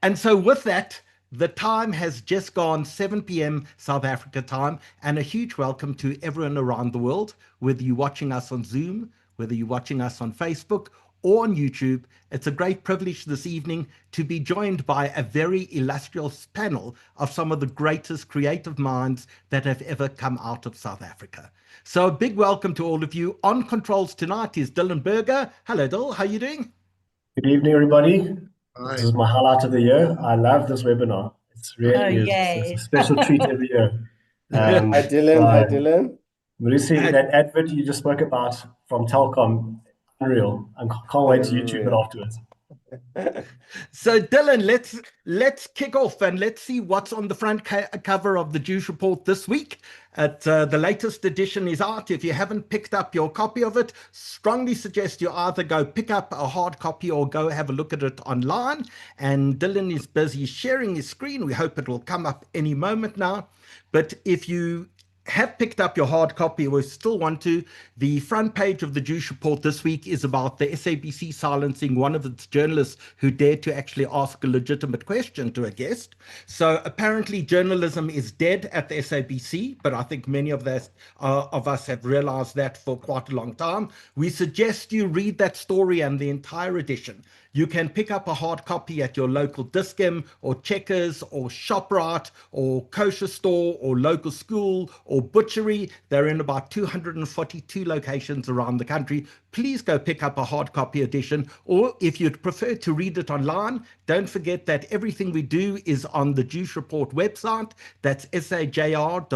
And so with that, the time has just gone 7 p.m. South Africa time, and a huge welcome to everyone around the world, whether you're watching us on Zoom, whether you're watching us on Facebook or on YouTube. It's a great privilege this evening to be joined by a very illustrious panel of some of the greatest creative minds that have ever come out of South Africa. So a big welcome to all of you. On controls tonight is Dylan Berger. Hello, Dylan. How are you doing? Good evening, everybody. Hi. This is my highlight of the year. I love this webinar. It's really is. It's a Yay. special treat every year. Hi, Dylan. Hi, Dylan. Melusi, that advert you just spoke about from Telkom, unreal. I can't wait to YouTube it afterwards. So Dylan, let's kick off and let's see what's on the front cover of the Jewish Report this week. The latest edition is out. If you haven't picked up your copy of it, strongly suggest you either go pick up a hard copy or go have a look at it online. And Dylan is busy sharing his screen. We hope it will come up any moment now. But if you have picked up your hard copy or still want to, the front page of the Jewish Report this week is about the SABC silencing one of its journalists who dared to actually ask a legitimate question to a guest. So apparently journalism is dead at the SABC, but I think many of us have realized that for quite a long time. We suggest you read that story and the entire edition. You can pick up a hard copy at your local Dis-Chem or Checkers or ShopRite or kosher store or local school or butchery. They're in about 242 locations around the country. Please go pick up a hard copy edition, or if you'd prefer to read it online, don't forget that everything we do is on the Jewish Report website. That's sajr.co.za.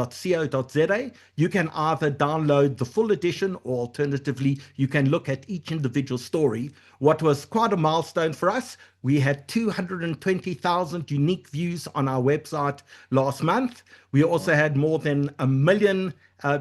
You can either download the full edition or alternatively, you can look at each individual story. What was quite a milestone for us, we had 220,000 unique views on our website last month. We also had more than 1 million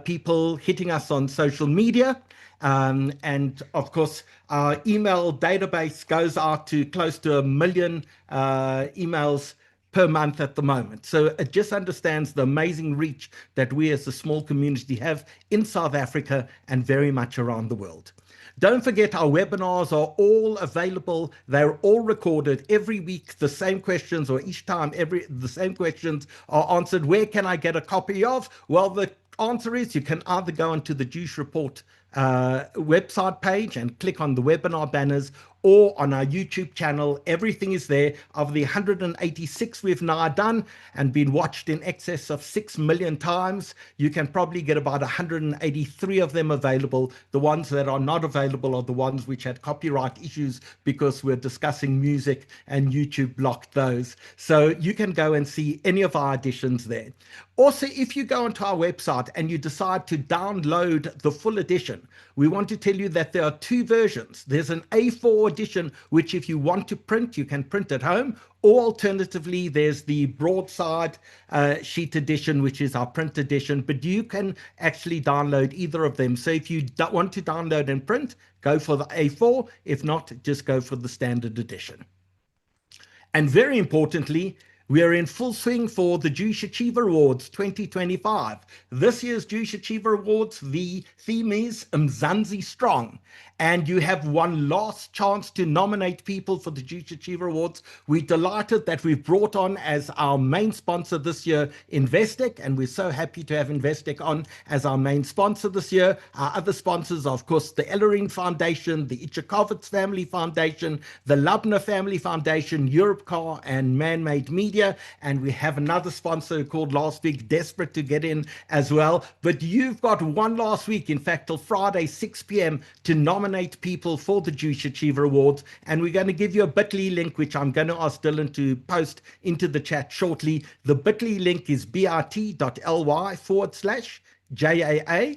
people hitting us on social media. And of course, our email database goes out to close to 1 million emails per month at the moment. So it just understands the amazing reach that we as a small community have in South Africa and very much around the world. Don't forget our webinars are all available. They're all recorded every week. The same questions, or each time the same questions are answered. Where can I get a copy of? Well, the answer is you can either go onto the Jewish Report website page and click on the webinar banners, or on our YouTube channel. Everything is there. Of the 186 we've now done and been watched in excess of 6 million times, you can probably get about 183 of them available. The ones that are not available are the ones which had copyright issues because we're discussing music and YouTube blocked those. So you can go and see any of our editions there. Also, if you go onto our website and you decide to download the full edition, we want to tell you that there are two versions. There's an A4 edition, which if you want to print, you can print at home, or alternatively, there's the broadside sheet edition, which is our print edition, but you can actually download either of them. So if you want to download and print, go for the A4. If not, just go for the standard edition. And very importantly, we are in full swing for the Jewish Achiever Awards 2025. This year's Jewish Achiever Awards, the theme is Mzansi Strong. And you have one last chance to nominate people for the Jewish Achiever Awards. We're delighted that we've brought on as our main sponsor this year, Investec, and we're so happy to have Investec on as our main sponsor this year. Our other sponsors are, of course, the Ellerin Foundation, the Ichakovitz Family Foundation, the Lubner Family Foundation, Europcar, and Man-Made Media. And we have another sponsor who called last week, desperate to get in as well. But you've got one last week, in fact, till Friday, 6 p.m. to nominate people for the Jewish Achiever Awards. And we're going to give you a bit.ly link, which I'm going to ask Dylan to post into the chat shortly. The bit.ly link is bit.ly/JAA,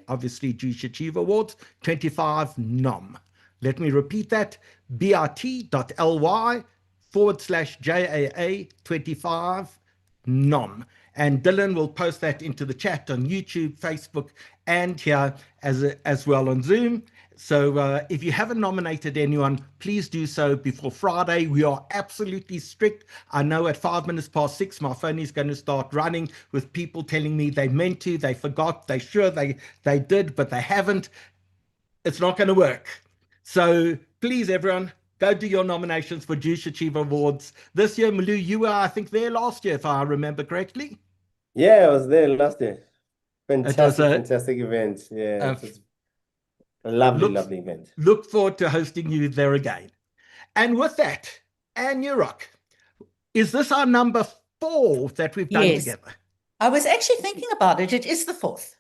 obviously Jewish Achiever Awards, 25 NOM. Let me repeat that, bit.ly/JAA 25 NOM. And Dylan will post that into the chat on YouTube, Facebook, and here as well on Zoom. So if you haven't nominated anyone, please do so before Friday. We are absolutely strict. I know at 6:05, my phone is going to start running with people telling me they meant to, they forgot, they sure they did, but they haven't. It's not going to work. So please, everyone, go do your nominations for Juice Achiever Awards this year. Mlu, you were, I think, there last year, if I remember correctly. Yeah, I was there last year. It was Fantastic event. Yeah, it was a lovely event. Look forward to hosting you there again. And with that, Ann Nurock, is this our number 4 that we've done together? I was actually thinking about it. It is the 4th.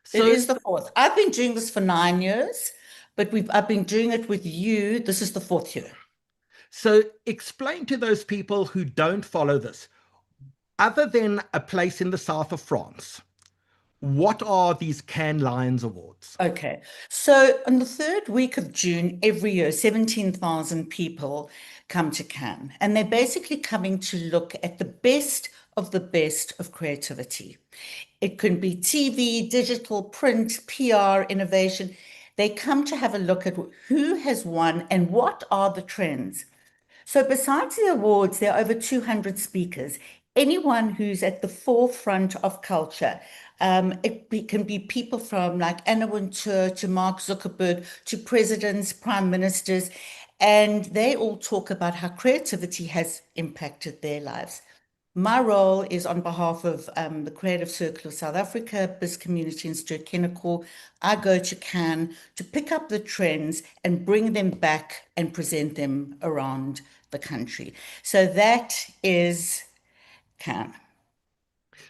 So, it is the 4th. I've been doing this for 9 years, but I've been doing it with you. This is the 4th year. So explain to those people who don't follow this, other than a place in the south of France, what are these Cannes Lions Awards? Okay, so on the 3rd week of June, every year, 17,000 people come to Cannes, and they're basically coming to look at the best of creativity. It can be TV, digital, print, PR, innovation. They come to have a look at who has won and what are the trends. So besides the awards, there are over 200 speakers. Anyone who's at the forefront of culture. It can be people from like Anna Wintour to Mark Zuckerberg to presidents, prime ministers, and they all talk about how creativity has impacted their lives. My role is on behalf of the Creative Circle of South Africa, Biz Community and Stuart Kennecore. I go to Cannes to pick up the trends and bring them back and present them around the country. So that is Cannes.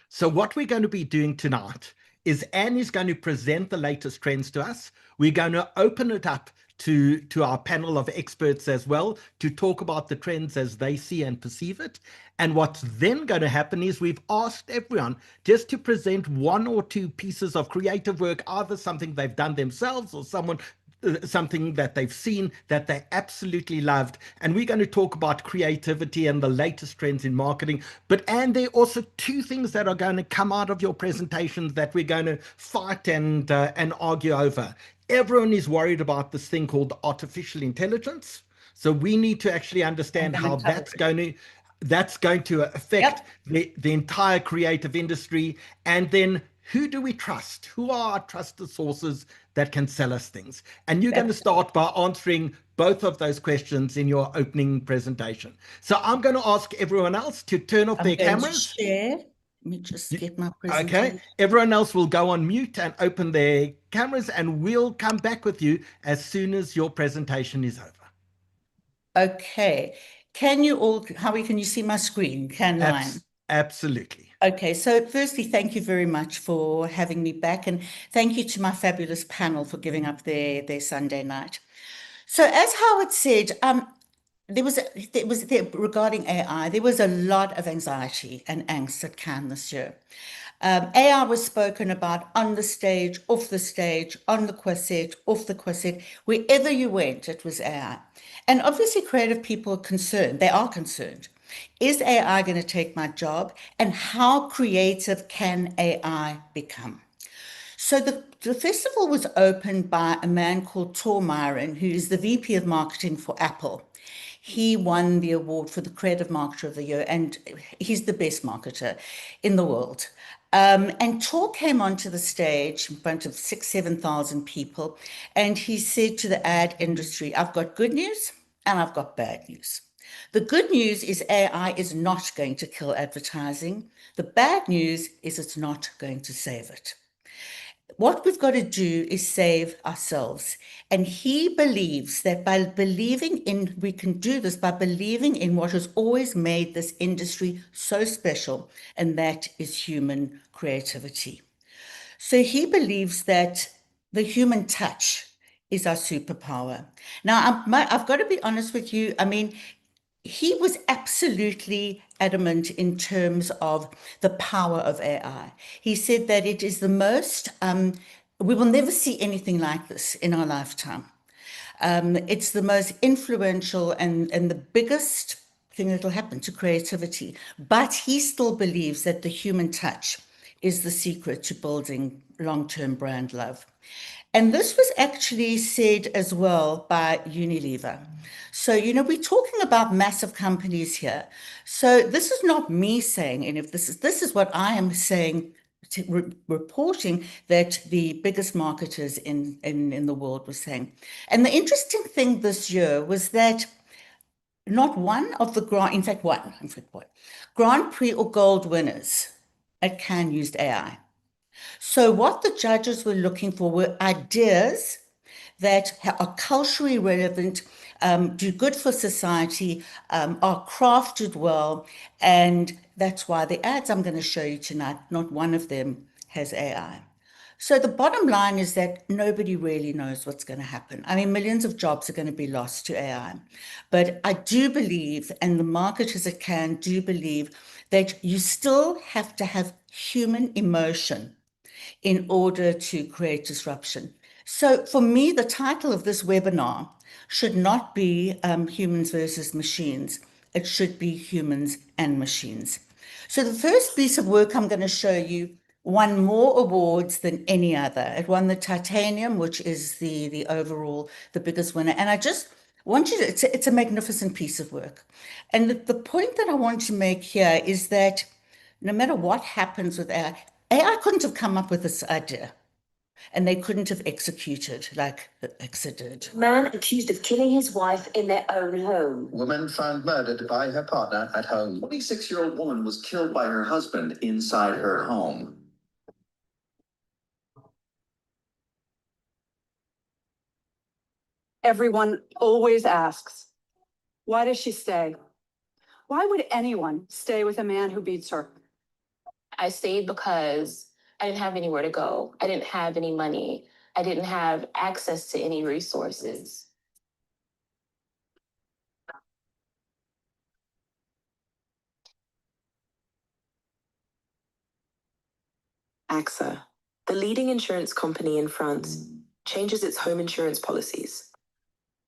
So what we're going to be doing tonight is Anne is going to present the latest trends to us. We're going to open it up to our panel of experts as well to talk about the trends as they see and perceive it. And what's then going to happen is we've asked everyone just to present 1 or 2 pieces of creative work, either something they've done themselves or something that they've seen that they absolutely loved. And we're going to talk about creativity and the latest trends in marketing. And there are also 2 things that are going to come out of your presentations that we're going to fight and argue over. Everyone is worried about this thing called artificial intelligence. So we need to actually understand how that's going to affect the entire creative industry. And then who do we trust? Who are our trusted sources that can sell us things? And you're going to start by answering both of those questions in your opening presentation. So I'm going to ask everyone else to turn off their cameras. Share. Let me just get my presentation. Okay, everyone else will go on mute and open their cameras, and we'll come back with you as soon as your presentation is over. Okay, can you see my screen? Absolutely. Okay, so firstly, thank you very much for having me back, and thank you to my fabulous panel for giving up their Sunday night. So as Howard said, regarding AI, there was a lot of anxiety and angst at Cannes this year. AI was spoken about on the stage, off the stage, on the corset, off the corset. Wherever you went, it was AI. And obviously creative people are concerned. They are concerned. Is AI going to take my job? And how creative can AI become? So the festival was opened by a man called Tor Myron, who is the VP of Marketing for Apple. He won the award for the Creative Marketer of the Year, and he's the best marketer in the world. And Tor came onto the stage in front of 7,000 people, and he said to the ad industry, I've got good news and I've got bad news. The good news is AI is not going to kill advertising. The bad news is it's not going to save it. What we've got to do is save ourselves. And he believes that we can do this by believing in what has always made this industry so special, and that is human creativity. So he believes that the human touch is our superpower. Now, I've got to be honest with you. I mean, he was absolutely adamant in terms of the power of AI. He said that it is the most, we will never see anything like this in our lifetime. It's the most influential and the biggest thing that will happen to creativity. But he still believes that the human touch is the secret to building long-term brand love. And this was actually said as well by Unilever. So, we're talking about massive companies here. So this is not me saying any of this. This is what I am saying reporting that the biggest marketers in the world were saying. And the interesting thing this year was that not one of the Grand Prix or gold winners at Cannes used AI. So what the judges were looking for were ideas that are culturally relevant, do good for society, are crafted well, and that's why the ads I'm going to show you tonight, not one of them has AI. So the bottom line is that nobody really knows what's going to happen. I mean, millions of jobs are going to be lost to AI. But I do believe, and the marketers at Cannes do believe, that you still have to have human emotion in order to create disruption. So for me, the title of this webinar should not be humans versus machines. It should be humans and machines. So the first piece of work I'm going to show you won more awards than any other. It won the Titanium, which is the overall, the biggest winner. And I just want you to, it's a magnificent piece of work. And the point that I want to make here is that no matter what happens with AI couldn't have come up with this idea. And they couldn't have executed like Alexa did. Man accused of killing his wife in their own home. Woman found murdered by her partner at home. 26-year-old woman was killed by her husband inside her home. Everyone always asks, why does she stay? Why would anyone stay with a man who beats her? I stayed because I didn't have anywhere to go. I didn't have any money. I didn't have access to any resources. AXA, the leading insurance company in France, changes its home insurance policies.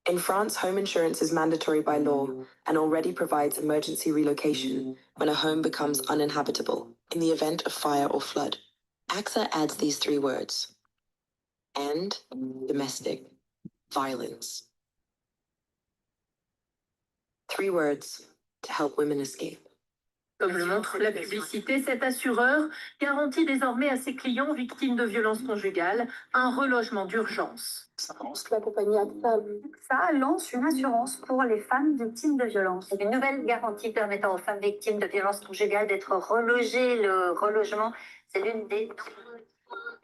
In France, home insurance is mandatory by law and already provides emergency relocation when a home becomes uninhabitable in the event of fire or flood. AXA adds these 3 words: end domestic violence. 3 words to help women escape. Comme le montre la publicité, cet assureur garantit désormais à ses clients victimes de violences conjugales un relogement d'urgence. La compagnie AXA lance une assurance pour les femmes victimes de violences. Une nouvelle garantie permettant aux femmes victimes de violences conjugales d'être relogées. Le relogement, c'est l'une des...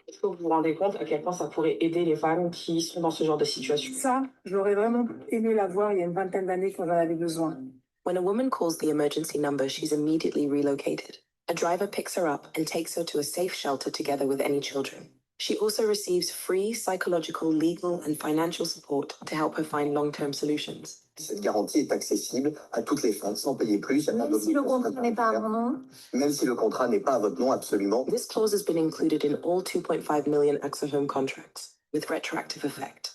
Est-ce que vous vous rendez compte à quel point ça pourrait aider les femmes qui sont dans ce genre de situation? Ça, j'aurais vraiment aimé l'avoir il y a une vingtaine d'années quand j'en avais besoin. When a woman calls the emergency number, she's immediately relocated. A driver picks her up and takes her to a safe shelter together with any children. She also receives free psychological, legal, and financial support to help her find long-term solutions. Cette garantie est accessible à toutes les femmes sans payer plus. Même si le contrat n'est pas à mon nom. Même si le contrat n'est pas à votre nom, absolument. This clause has been included in all 2.5 million AXA home contracts, with retroactive effect.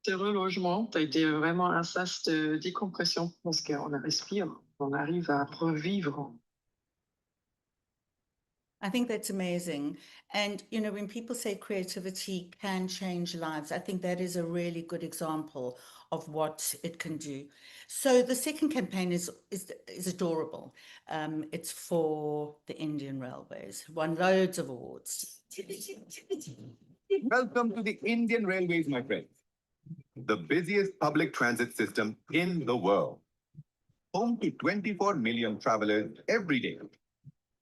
Ce relogement a été vraiment un sas de décompression parce qu'on respire, on arrive à revivre. I think that's amazing. And, you know, when people say creativity can change lives, I think that is a really good example of what it can do. So the second campaign is adorable. It's for the Indian Railways, won loads of awards. Welcome to the Indian Railways, my friends. The busiest public transit system in the world. Home to 24 million travelers every day.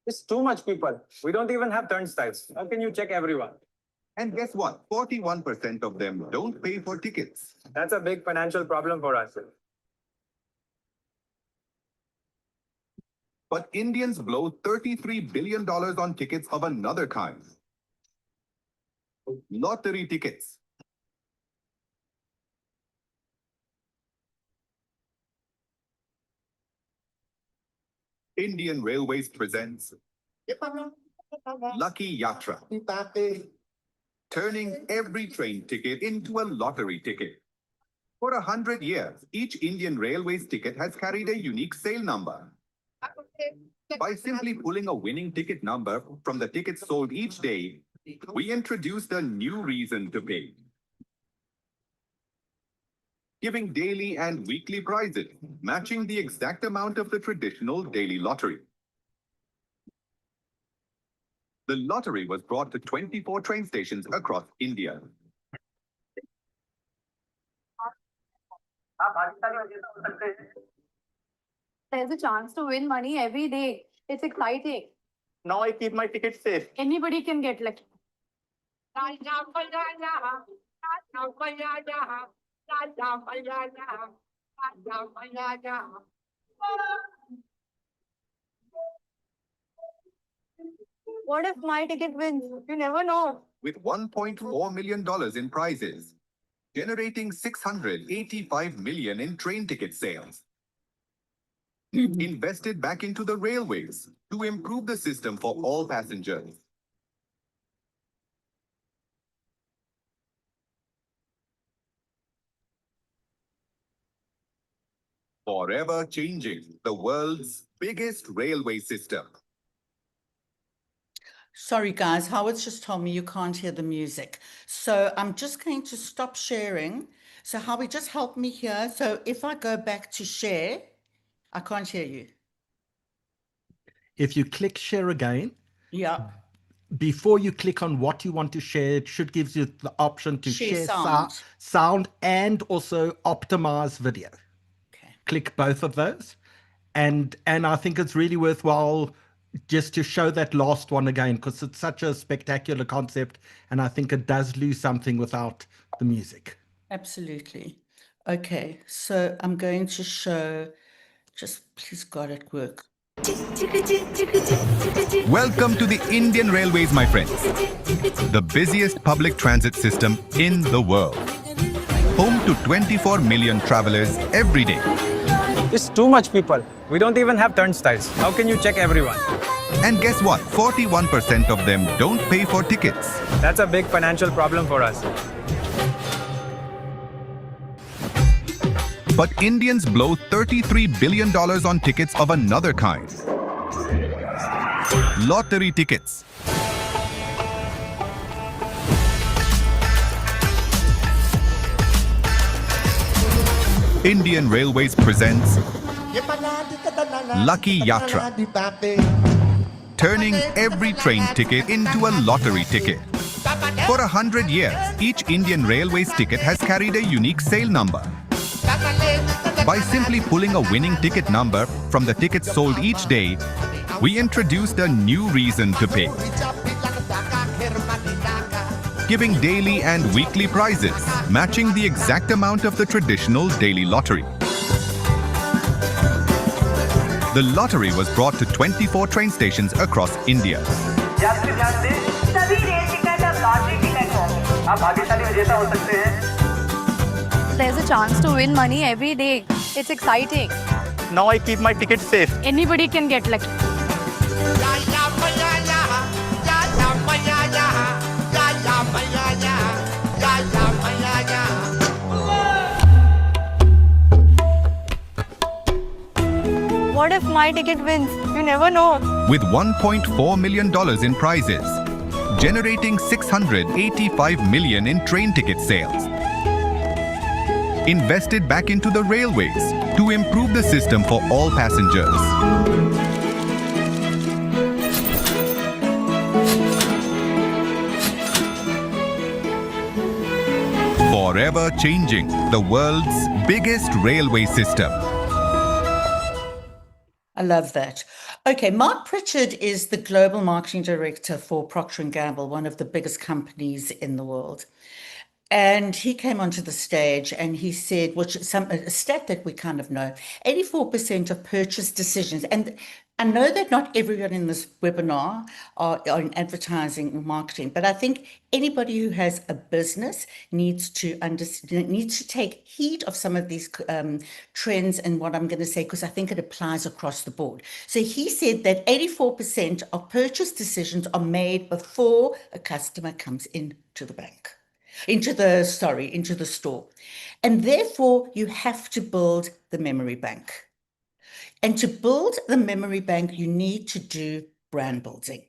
It's too much people. We don't even have turnstiles. How can you check everyone? And guess what? 41% of them don't pay for tickets. That's a big financial problem for us. But Indians blow $33 billion on tickets of another kind. Lottery tickets. Indian Railways presents Lucky Yatra, turning every train ticket into a lottery ticket. For 100 years, each Indian Railways ticket has carried a unique sale number. By simply pulling a winning ticket number from the tickets sold each day, we introduced a new reason to pay. giving daily and weekly prizes, matching the exact amount of the traditional daily lottery. The lottery was brought to 24 train stations across India. There's a chance to win money every day. It's exciting. Now I keep my ticket safe. Anybody can get lucky. What if my ticket wins? You never know. With $1.4 million in prizes, generating $685 million in train ticket sales. Invested back into the railways to improve the system for all passengers. Forever changing the world's biggest railway system. Sorry, guys, Howard's just told me you can't hear the music. So I'm just going to stop sharing. So Howard, just help me here. So if I go back to share, I can't hear you. If you click share again, Yeah. before you click on what you want to share, it should give you the option to share sound and also optimize video. Okay. Click both of those. And I think it's really worthwhile just to show that last one again, because it's such a spectacular concept. And I think it does lose something without the music. Absolutely. Okay, so I'm going to show, just please God at work. Welcome to the Indian Railways, my friends. The busiest public transit system in the world. Home to 24 million travelers every day. It's too much people. We don't even have turnstiles. How can you check everyone? And guess what? 41% of them don't pay for tickets. That's a big financial problem for us. But Indians blow $33 billion on tickets of another kind. Lottery tickets. Indian Railways presents Lucky Yatra, turning every train ticket into a lottery ticket. For 100 years, each Indian Railways ticket has carried a unique sale number. By simply pulling a winning ticket number from the tickets sold each day, we introduced a new reason to pay. Giving daily and weekly prizes, matching the exact amount of the traditional daily lottery. The lottery was brought to 24 train stations across India. There's a chance to win money every day. It's exciting. Now I keep my ticket safe. Anybody can get lucky. What if my ticket wins? You never know. With $1.4 million in prizes, generating $685 million in train ticket sales. Invested back into the railways to improve the system for all passengers. Forever changing the world's biggest railway system. I love that. Okay, Mark Pritchard is the Global Marketing Director for Procter & Gamble, one of the biggest companies in the world. And he came onto the stage and he said, which is a stat that we kind of know, 84% of purchase decisions. And I know that not everyone in this webinar are in advertising and marketing, but I think anybody who has a business needs to take heed of some of these trends and what I'm going to say, because I think it applies across the board. So he said that 84% of purchase decisions are made before a customer comes into the bank. Into the store. And therefore, you have to build the memory bank. And to build the memory bank, you need to do brand building.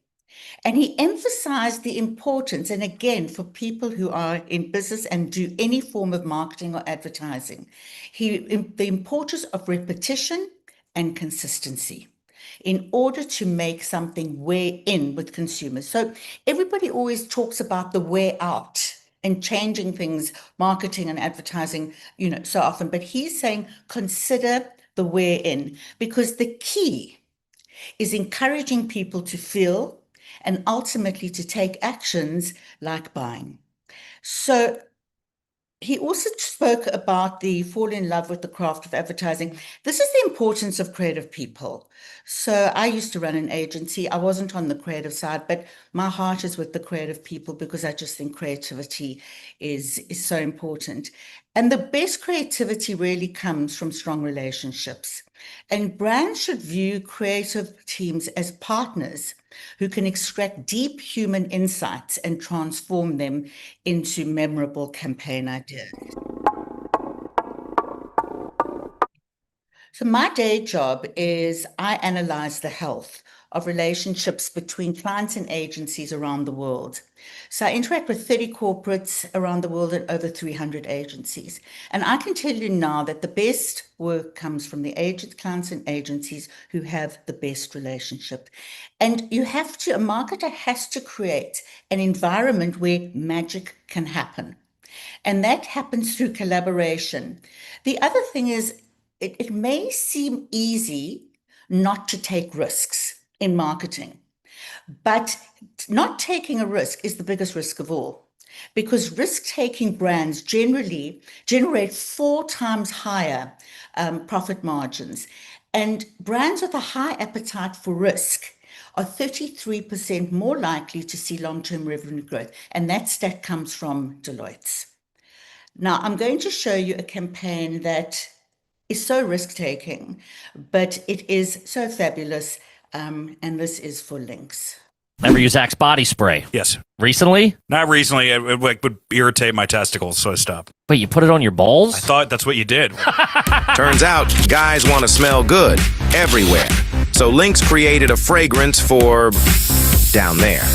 And he emphasized the importance, and again, for people who are in business and do any form of marketing or advertising, the importance of repetition and consistency in order to make something wear in with consumers. So everybody always talks about the wear out and changing things, marketing and advertising, so often. But he's saying, consider the wear in, because the key is encouraging people to feel and ultimately to take actions like buying. So he also spoke about the fall in love with the craft of advertising. This is the importance of creative people. So I used to run an agency. I wasn't on the creative side, but my heart is with the creative people because I just think creativity is so important. And the best creativity really comes from strong relationships. And brands should view creative teams as partners who can extract deep human insights and transform them into memorable campaign ideas. So my day job is I analyze the health of relationships between clients and agencies around the world. So I interact with 30 corporates around the world and over 300 agencies. And I can tell you now that the best work comes from the clients and agencies who have the best relationship. And a marketer has to create an environment where magic can happen. And that happens through collaboration. The other thing is, it may seem easy not to take risks in marketing, but not taking a risk is the biggest risk of all, because risk-taking brands generally generate 4 times higher profit margins, and brands with a high appetite for risk are 33% more likely to see long-term revenue growth, and that stat comes from Deloitte. Now, I'm going to show you a campaign that is so risk-taking, but it is so fabulous, and this is for Lynx. Ever use Axe body spray? Yes. Recently? Not recently. It would irritate my testicles, so I stopped. Wait, you put it on your balls? I thought that's what you did. Turns out, guys want to smell good everywhere. So Lynx created a fragrance for down there.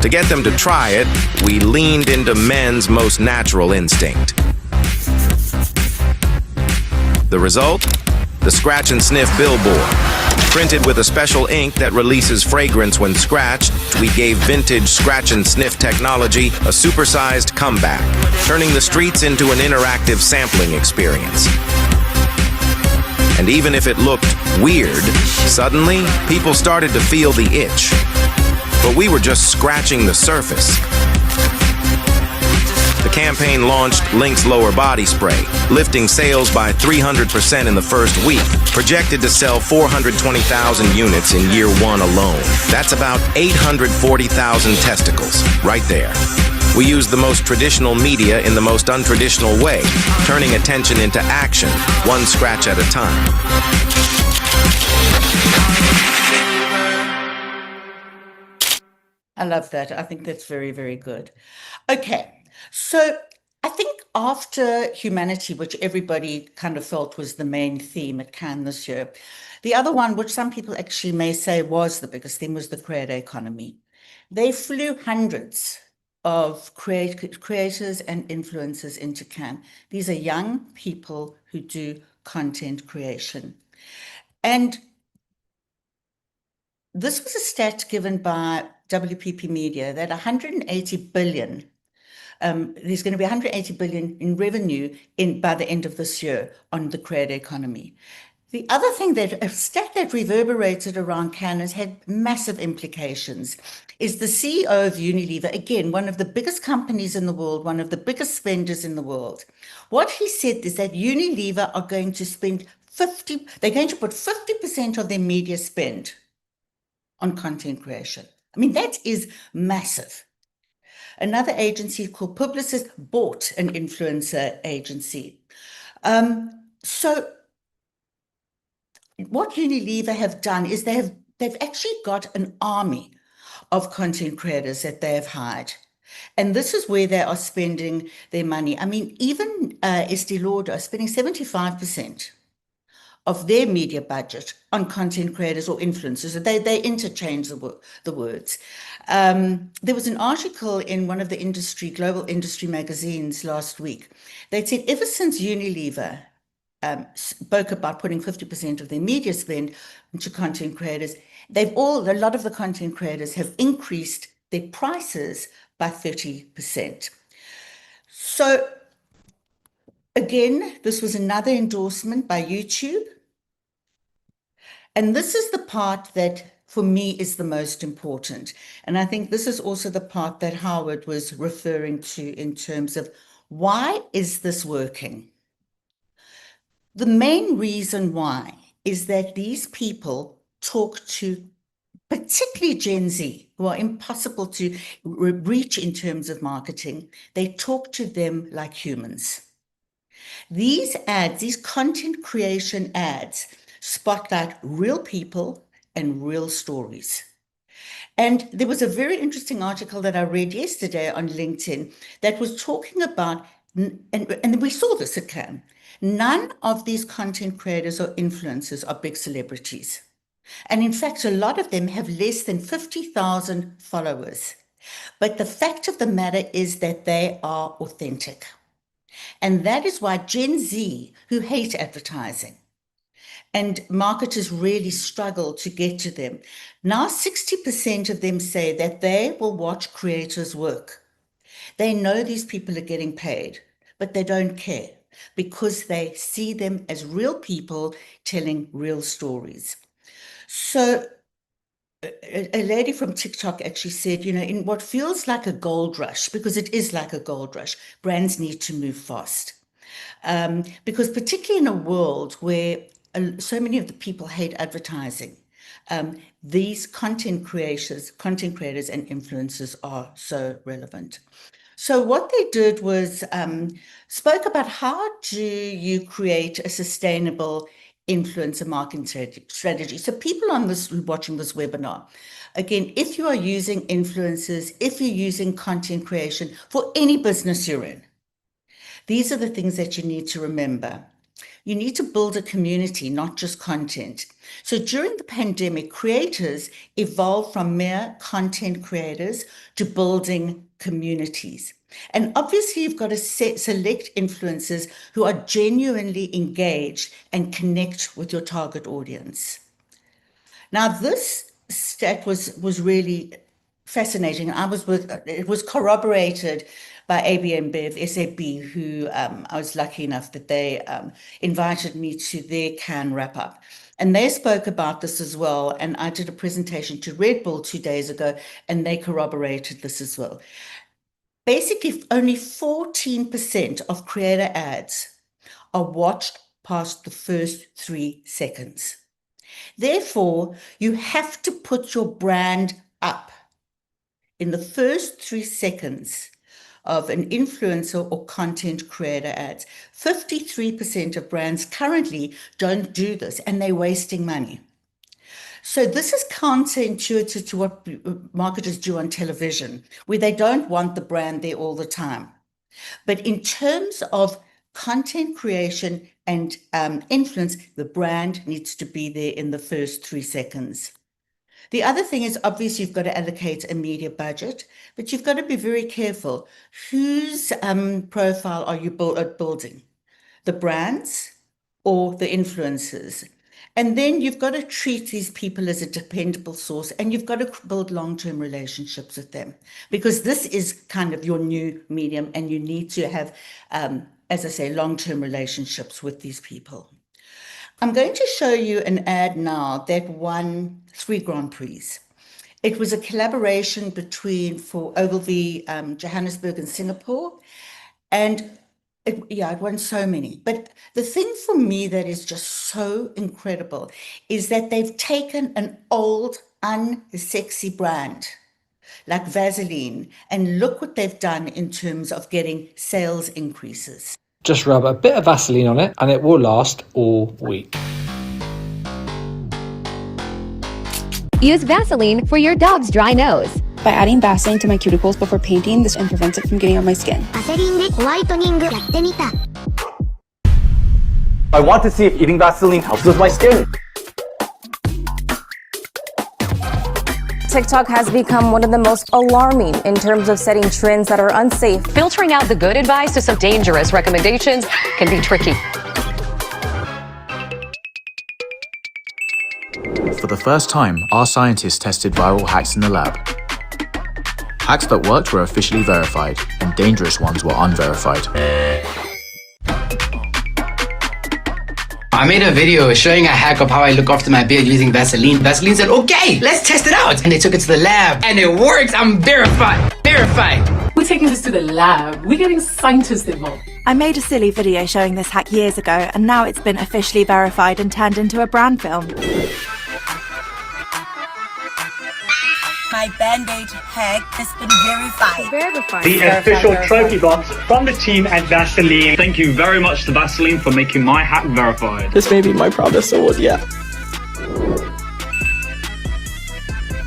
To get them to try it, we leaned into men's most natural instinct. The result? The scratch and sniff billboard. Printed with a special ink that releases fragrance when scratched, we gave vintage scratch and sniff technology a supersized comeback, turning the streets into an interactive sampling experience. And even if it looked weird, suddenly people started to feel the itch. But we were just scratching the surface. The campaign launched Lynx Lower Body Spray, lifting sales by 300% in the first week, projected to sell 420,000 units in year 1 alone. That's about 840,000 testicles, right there. We used the most traditional media in the most untraditional way, turning attention into action, one scratch at a time. I love that. I think that's very, very good. Okay. So I think after humanity, which everybody kind of felt was the main theme at Cannes this year, the other one, which some people actually may say was the biggest theme, was the creator economy. They flew hundreds of creators and influencers into Cannes. These are young people who do content creation. And this was a stat given by WPP Media that 180 billion there's going to be 180 billion in revenue by the end of this year on the creator economy. The other thing a stat that reverberated around Cannes has had massive implications is the CEO of Unilever, again, one of the biggest companies in the world, one of the biggest spenders in the world. What he said is that Unilever are going to spend they're going to put 50% of their media spend on content creation. I mean, that is massive. Another agency called Publicis bought an influencer agency. So what Unilever have done is they've actually got an army of content creators that they have hired. And this is where they are spending their money. I mean, even Estée Lauder are spending 75% of their media budget on content creators or influencers. They interchange the words. There was an article in one of the global industry magazines last week. They said ever since Unilever spoke about putting 50% of their media spend into content creators, a lot of the content creators have increased their prices by 30%. So again, this was another endorsement by YouTube. And this is the part that for me is the most important. And I think this is also the part that Howard was referring to in terms of why is this working? The main reason why is that these people talk to particularly Gen Z, who are impossible to reach in terms of marketing. They talk to them like humans. These ads, these content creation ads, spotlight real people and real stories. And there was a very interesting article that I read yesterday on LinkedIn that was talking about, and we saw this at Cannes, none of these content creators or influencers are big celebrities. And in fact, a lot of them have less than 50,000 followers. But the fact of the matter is that they are authentic. And that is why Gen Z, who hate advertising, and marketers really struggle to get to them. Now 60% of them say that they will watch creators work. They know these people are getting paid, but they don't care because they see them as real people telling real stories. So a lady from TikTok actually said, you know, in what feels like a gold rush, because it is like a gold rush, brands need to move fast. Because particularly in a world where so many of the people hate advertising, these content creators and influencers are so relevant. So what they did was spoke about how do you create a sustainable influencer marketing strategy. So people watching this webinar, again, if you are using influencers, if you're using content creation for any business you're in, these are the things that you need to remember. You need to build a community, not just content. So during the pandemic, creators evolved from mere content creators to building communities. And obviously, you've got to select influencers who are genuinely engaged and connect with your target audience. Now, this stat was really fascinating. It was corroborated by AB InBev, SAB, who I was lucky enough that they invited me to their Cannes wrap-up. And they spoke about this as well. And I did a presentation to Red Bull 2 days ago, and they corroborated this as well. Basically, only 14% of creator ads are watched past the first 3 seconds. Therefore, you have to put your brand up in the first 3 seconds of an influencer or content creator ads. 53% of brands currently don't do this, and they're wasting money. So this is counterintuitive to what marketers do on television, where they don't want the brand there all the time. But in terms of content creation and influence, the brand needs to be there in the first 3 seconds. The other thing is, obviously, you've got to allocate a media budget, but you've got to be very careful. Whose profile are you building? The brands or the influencers? And then you've got to treat these people as a dependable source, and you've got to build long-term relationships with them, because this is kind of your new medium, and you need to have, as I say, long-term relationships with these people. I'm going to show you an ad now that won 3 Grand Prix. It was a collaboration for Ogilvy, Johannesburg and Singapore, and it won so many. But the thing for me that is just so incredible is that they've taken an old, unsexy brand like Vaseline, and look what they've done in terms of getting sales increases. Just rub a bit of Vaseline on it and it will last all week. Use Vaseline for your dog's dry nose. By adding Vaseline to my cuticles before painting, this prevents it from getting on my skin. I want to see if eating Vaseline helps with my skin. TikTok has become one of the most alarming in terms of setting trends that are unsafe. Filtering out the good advice to some dangerous recommendations can be tricky. For the first time, our scientists tested viral hacks in the lab. Hacks that worked were officially verified, and dangerous ones were unverified. I made a video showing a hack of how I look after my beard using Vaseline. Vaseline said, okay, let's test it out. And they took it to the lab and it works. I'm verified. We're taking this to the lab. We're getting scientists involved. I made a silly video showing this hack years ago, and now it's been officially verified and turned into a brand film. My Band-Aid hack has been verified. The official trophy box from the team at Vaseline. Thank you very much to Vaseline for making my hack verified. This may be my proudest award yet.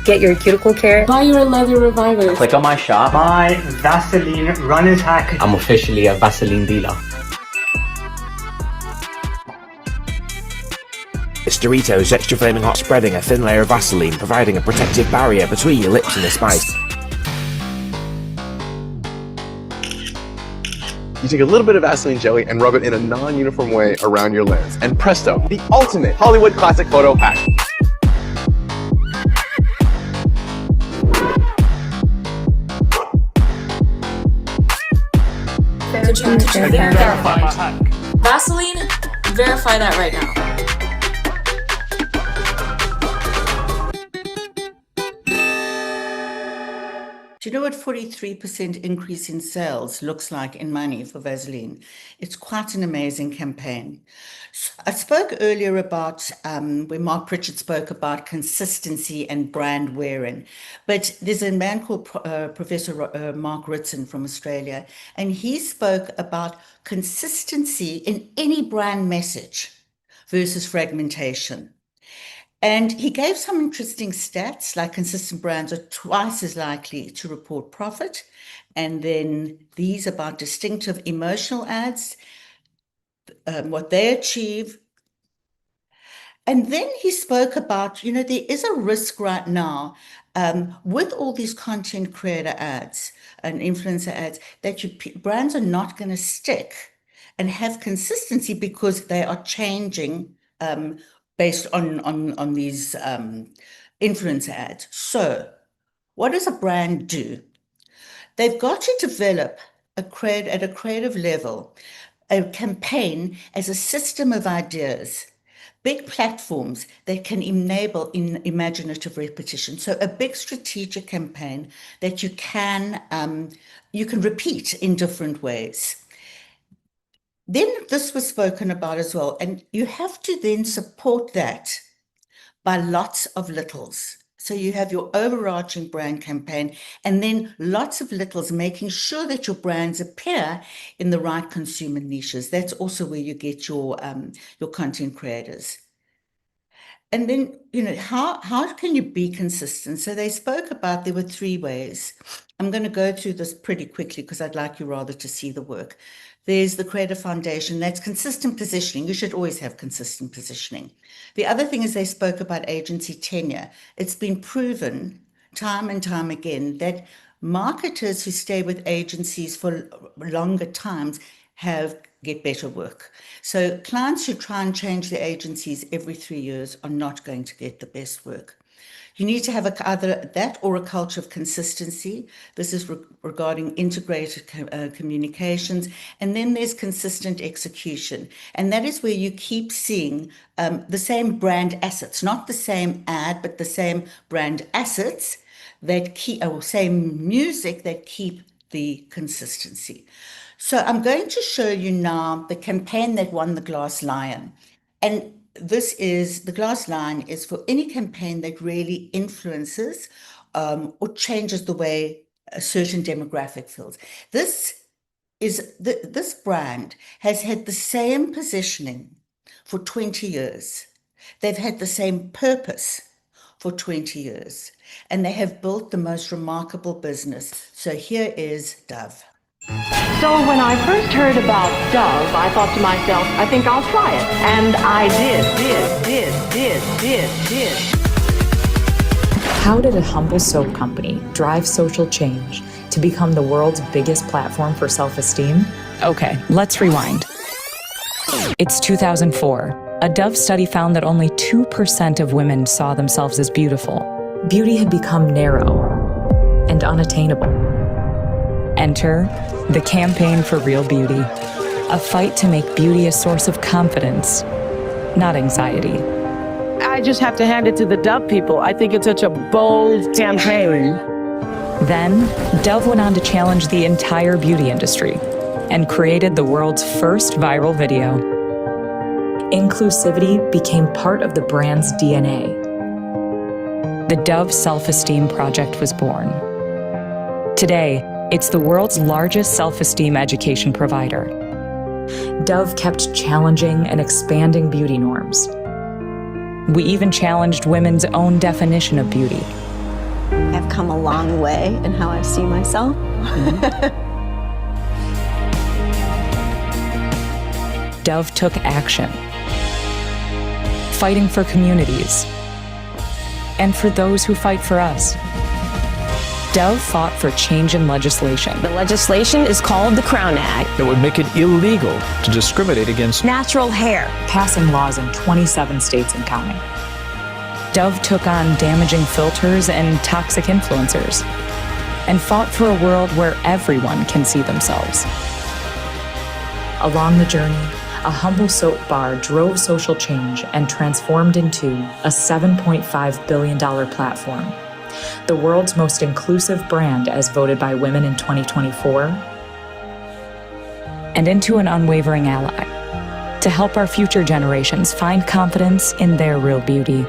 Get your cuticle care. Buy your leather revivers. Click on my shop. My Vaseline runner's hack. I'm officially a Vaseline dealer. It's Doritos Extra Flaming Hot, spreading a thin layer of Vaseline, providing a protective barrier between your lips and the spice. You take a little bit of Vaseline jelly and rub it in a non-uniform way around your lens. And presto, the ultimate Hollywood classic photo hack. Could you verify my hack? Vaseline, verify that right now. Do you know what 43% increase in sales looks like in money for Vaseline? It's quite an amazing campaign. I spoke earlier about when Mark Pritchard spoke about consistency and brand wearing, but there's a man called Professor Mark Ritson from Australia, and he spoke about consistency in any brand message versus fragmentation. And he gave some interesting stats, like consistent brands are twice as likely to report profit. And then these about distinctive emotional ads, what they achieve. And then he spoke about, there is a risk right now with all these content creator ads and influencer ads that brands are not going to stick and have consistency because they are changing based on these influencer ads. So what does a brand do? They've got to develop at a creative level, a campaign as a system of ideas, big platforms that can enable imaginative repetition. So a big strategic campaign that you can repeat in different ways. Then this was spoken about as well, and you have to then support that by lots of littles. So you have your overarching brand campaign and then lots of littles, making sure that your brands appear in the right consumer niches. That's also where you get your content creators. And then, how can you be consistent? So they spoke about, there were 3 ways. I'm going to go through this pretty quickly because I'd like you rather to see the work. There's the Creative Foundation. That's consistent positioning. You should always have consistent positioning. The other thing is they spoke about agency tenure. It's been proven time and time again that marketers who stay with agencies for longer times get better work. So clients who try and change their agencies every 3 years are not going to get the best work. You need to have either that or a culture of consistency. This is regarding integrated communications. And then there's consistent execution. And that is where you keep seeing the same brand assets, not the same ad, but the same brand assets that keep, or same music that keep the consistency. So I'm going to show you now the campaign that won the Glass Lion. And the Glass Lion is for any campaign that really influences or changes the way a certain demographic feels. This brand has had the same positioning for 20 years. They've had the same purpose for 20 years, and they have built the most remarkable business. So here is Dove. So when I first heard about Dove, I thought to myself, I think I'll try it. And I did. How did a humble soap company drive social change to become the world's biggest platform for self-esteem? Okay, let's rewind. It's 2004. A Dove study found that only 2% of women saw themselves as beautiful. Beauty had become narrow and unattainable. Enter the Campaign for Real Beauty, a fight to make beauty a source of confidence, not anxiety. I just have to hand it to the Dove people. I think it's such a bold campaign. Then, Dove went on to challenge the entire beauty industry and created the world's first viral video. Inclusivity became part of the brand's DNA. The Dove Self-Esteem Project was born. Today, it's the world's largest self-esteem education provider. Dove kept challenging and expanding beauty norms. We even challenged women's own definition of beauty. I've come a long way in how I see myself. Dove took action, fighting for communities and for those who fight for us. Dove fought for change in legislation. The legislation is called the Crown Act. That would make it illegal to discriminate against Natural hair. Passing laws in 27 states and counting. Dove took on damaging filters and toxic influencers and fought for a world where everyone can see themselves. Along the journey, a humble soap bar drove social change and transformed into a $7.5 billion platform. The world's most inclusive brand as voted by women in 2024, and into an unwavering ally to help our future generations find confidence in their real beauty.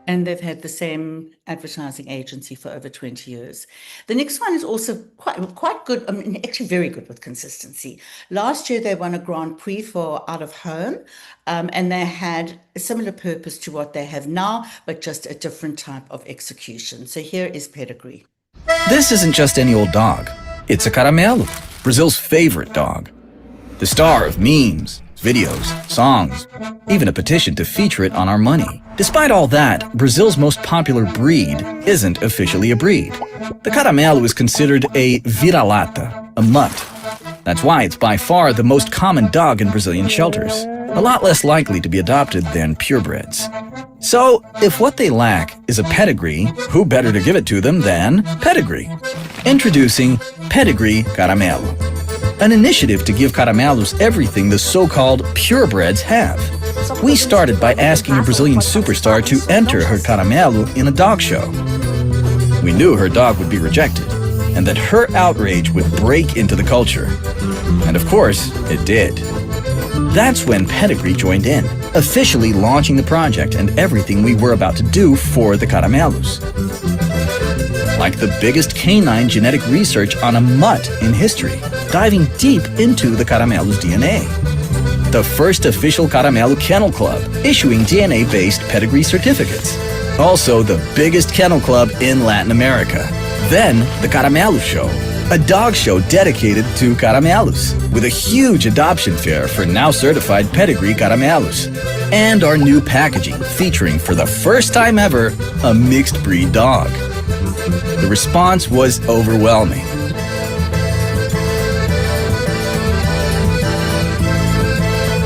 And they've had the same advertising agency for over 20 years. The next one is also quite good, I mean, actually very good with consistency. Last year, they won a Grand Prix for Out of Home, and they had a similar purpose to what they have now, but just a different type of execution. So here is Pedigree. This isn't just any old dog. It's a caramelo, Brazil's favorite dog. The star of memes, videos, songs, even a petition to feature it on our money. Despite all that, Brazil's most popular breed isn't officially a breed. The caramelo is considered a vira-lata, a mutt. That's why it's by far the most common dog in Brazilian shelters, a lot less likely to be adopted than purebreds. So, if what they lack is a pedigree, who better to give it to them than Pedigree? Introducing Pedigree Caramelo, an initiative to give caramelos everything the so-called purebreds have. We started by asking a Brazilian superstar to enter her caramelo in a dog show. We knew her dog would be rejected, and that her outrage would break into the culture. And of course, it did. That's when Pedigree joined in, officially launching the project and everything we were about to do for the caramelos. Like the biggest canine genetic research on a mutt in history, diving deep into the caramelo's DNA. The first official Caramelo Kennel Club, issuing DNA-based pedigree certificates. Also the biggest kennel club in Latin America. Then the Caramelo Show, a dog show dedicated to caramelos, with a huge adoption fair for now certified pedigree caramelos. And our new packaging featuring for the first time ever a mixed breed dog. The response was overwhelming.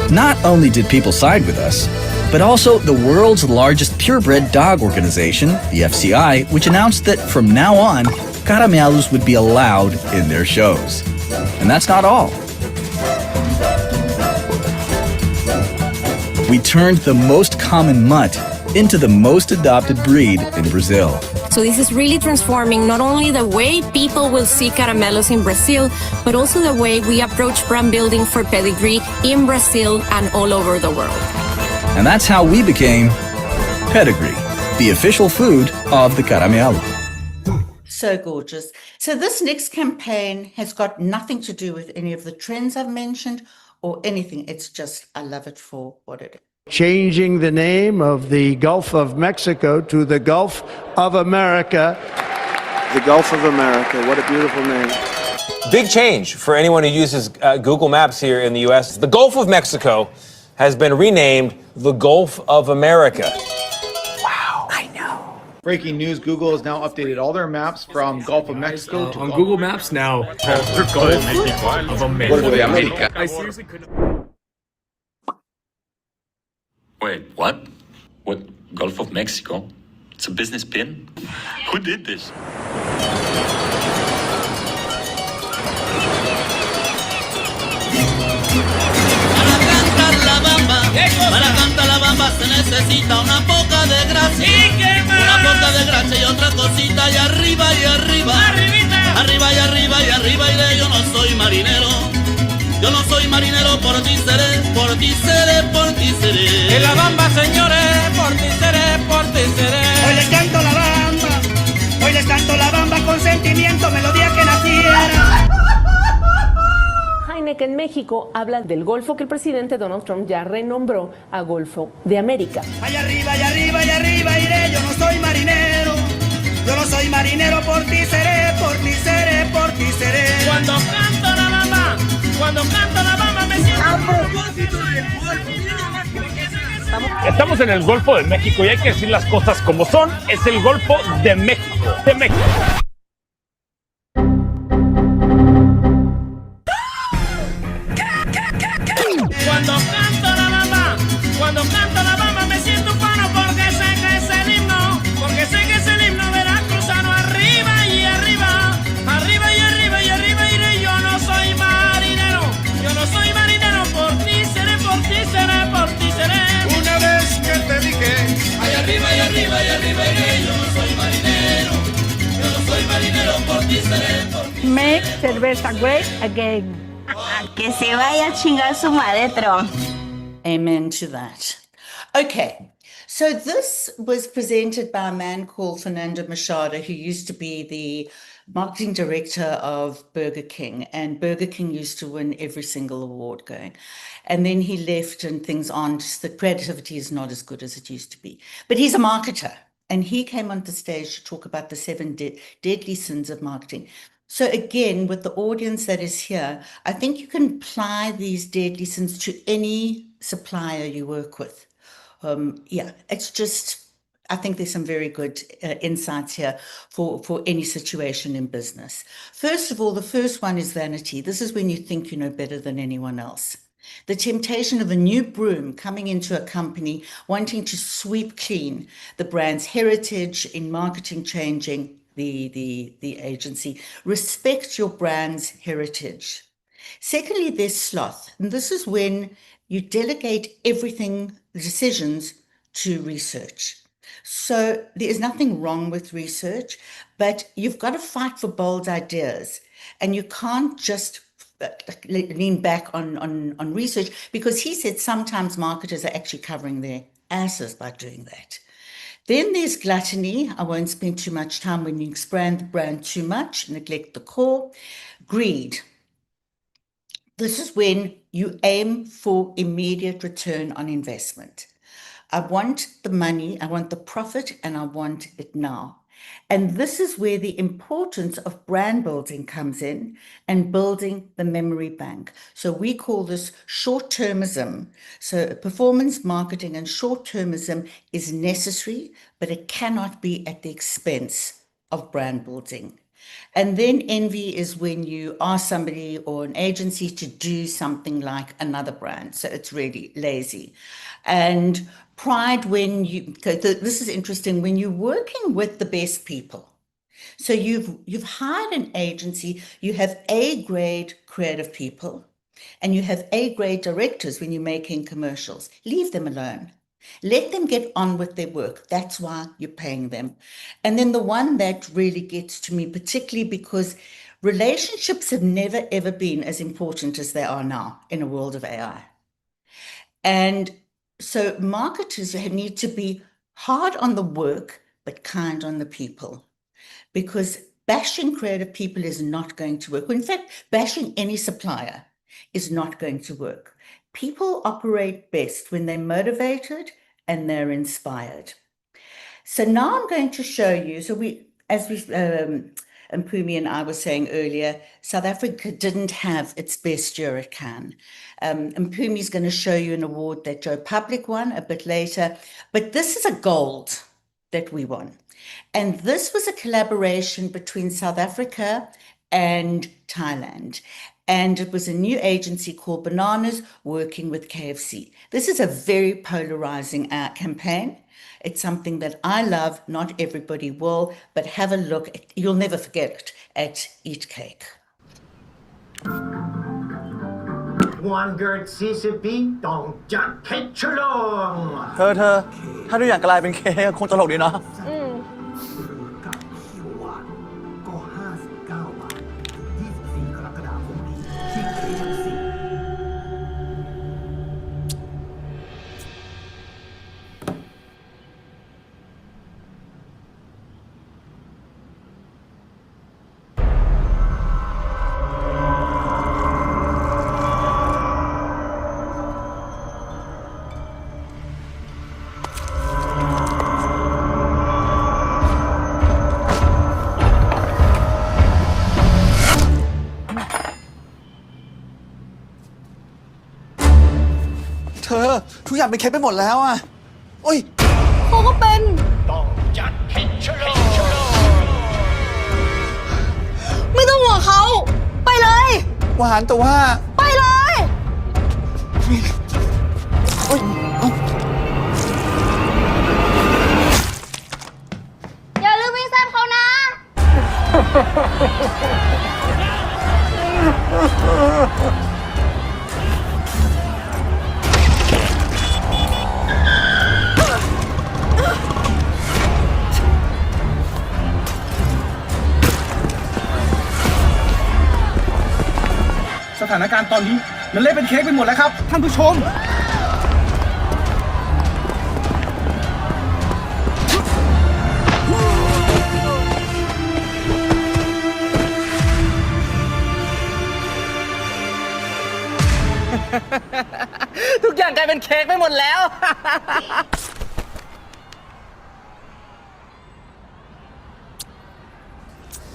Not only did people side with us, but also the world's largest purebred dog organization, the FCI, which announced that from now on, caramelos would be allowed in their shows. And that's not all. We turned the most common mutt into the most adopted breed in Brazil. So this is really transforming not only the way people will see caramelos in Brazil, but also the way we approach brand building for Pedigree in Brazil and all over the world. And that's how we became Pedigree, the official food of the caramelo. So gorgeous. So this next campaign has got nothing to do with any of the trends I've mentioned or anything. It's just, I love it for what it is. Changing the name of the Gulf of Mexico to the Gulf of America. The Gulf of America. What a beautiful name. Big change for anyone who uses Google Maps here in the U.S. The Gulf of Mexico has been renamed the Gulf of America. Wow. I know. Breaking news, Google has now updated all their maps from Gulf of Mexico to on Google Maps now. Gulf of America. I seriously couldn't. Wait, what? What? Gulf of Mexico? It's a business pin? Who did this? Para cantar la bamba se necesita una poca de gracia. Una poca de gracia y otra cosita. Y arriba y arriba. Arribita. Arriba y arriba y arriba iré. Yo no soy marinero. Yo no soy marinero, por ti seré, por ti seré, por ti seré. En la bamba, señores, por ti seré, por ti seré. Hoy les canto la bamba. Hoy les canto la bamba con sentimiento, melodía que naciera. Heineken México habla del Golfo que el presidente Donald Trump ya renombró a Golfo de América. Allá arriba, allá arriba, allá arriba iré, yo no soy marinero. Yo no soy marinero, por ti seré, por ti seré, por ti seré. Cuando canto la bamba me siento... Estamos en el Golfo de México y hay que decir las cosas como son. Es el Golfo de México, de México. Cuando canto la bamba me siento ufano porque sé que es el himno, veracruzano. Arriba y arriba, arriba y arriba y arriba iré. Yo no soy marinero, por ti seré, por ti seré, por ti seré. Una vez que te dije, allá arriba y arriba y arriba iré. Yo no soy marinero, por ti seré, por ti seré. Make cerveza great again. Que se vaya a chingar su madre, Trump. Amen to that. Okay, so this was presented by a man called Fernando Machado, who used to be the marketing director of Burger King, and Burger King used to win every single award going. And then he left and things aren't, the creativity is not as good as it used to be. But he's a marketer, and he came onto stage to talk about the 7 deadly sins of marketing. So again, with the audience that is here, I think you can apply these deadly sins to any supplier you work with. It's just, I think there's some very good insights here for any situation in business. First of all, the first one is vanity. This is when you think you know better than anyone else. The temptation of a new broom coming into a company, wanting to sweep clean the brand's heritage in marketing, changing the agency. Respect your brand's heritage. Secondly, there's sloth. And this is when you delegate everything, decisions, to research. So there is nothing wrong with research, but you've got to fight for bold ideas. And you can't just lean back on research, because he said sometimes marketers are actually covering their asses by doing that. Then there's gluttony. I won't spend too much time when you expand the brand too much, neglect the core. Greed. This is when you aim for immediate return on investment. I want the money, I want the profit, and I want it now. And this is where the importance of brand building comes in, and building the memory bank. So we call this short-termism. So performance marketing and short-termism is necessary, but it cannot be at the expense of brand building. And then envy is when you ask somebody or an agency to do something like another brand. So it's really lazy. And pride, when you, this is interesting, when you're working with the best people. So you've hired an agency, you have A-grade creative people, and you have A-grade directors when you're making commercials. Leave them alone. Let them get on with their work. That's why you're paying them. And then the one that really gets to me, particularly because relationships have never, ever been as important as they are now in a world of AI. And so marketers need to be hard on the work, but kind on the people. Because bashing creative people is not going to work. In fact, bashing any supplier is not going to work. People operate best when they're motivated and they're inspired. So now I'm going to show you, as Mpume and I were saying earlier, South Africa didn't have its best year at Cannes. Mpume is going to show you an award that Joe Public won a bit later, but this is a gold that we won. And this was a collaboration between South Africa and Thailand. And it was a new agency called Bananas working with KFC. This is a very polarizing campaign. It's something that I love. Not everybody will, but have a look. You'll never forget it at Eat Cake. One girl CCP ต้องจัดเค้กฉลอง เธอถ้าทุกอย่างกลายเป็นเค้กคงตลกดีเนาะ เธอทุกอย่างเป็นเค้กไปหมดแล้วอ่ะโอ้ยเขาก็เป็นต้องจัดเค้กฉลองไม่ต้องห่วงเขาไปเลยหวานแต่ว่าไปเลยโอ้ยอย่าลืมวิ่งแซมเขานะ สถานการณ์ตอนนี้มันเละเป็นเค้กไปหมดแล้วครับท่านผู้ชมทุกอย่างกลายเป็นเค้กไปหมดแล้ว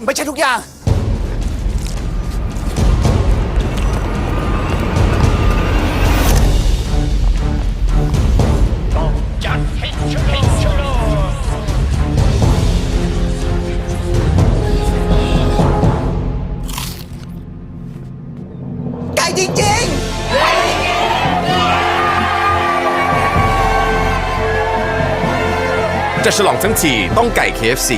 ไม่ใช่ทุกอย่างจะฉลองทั้งทีต้องไก่ KFC.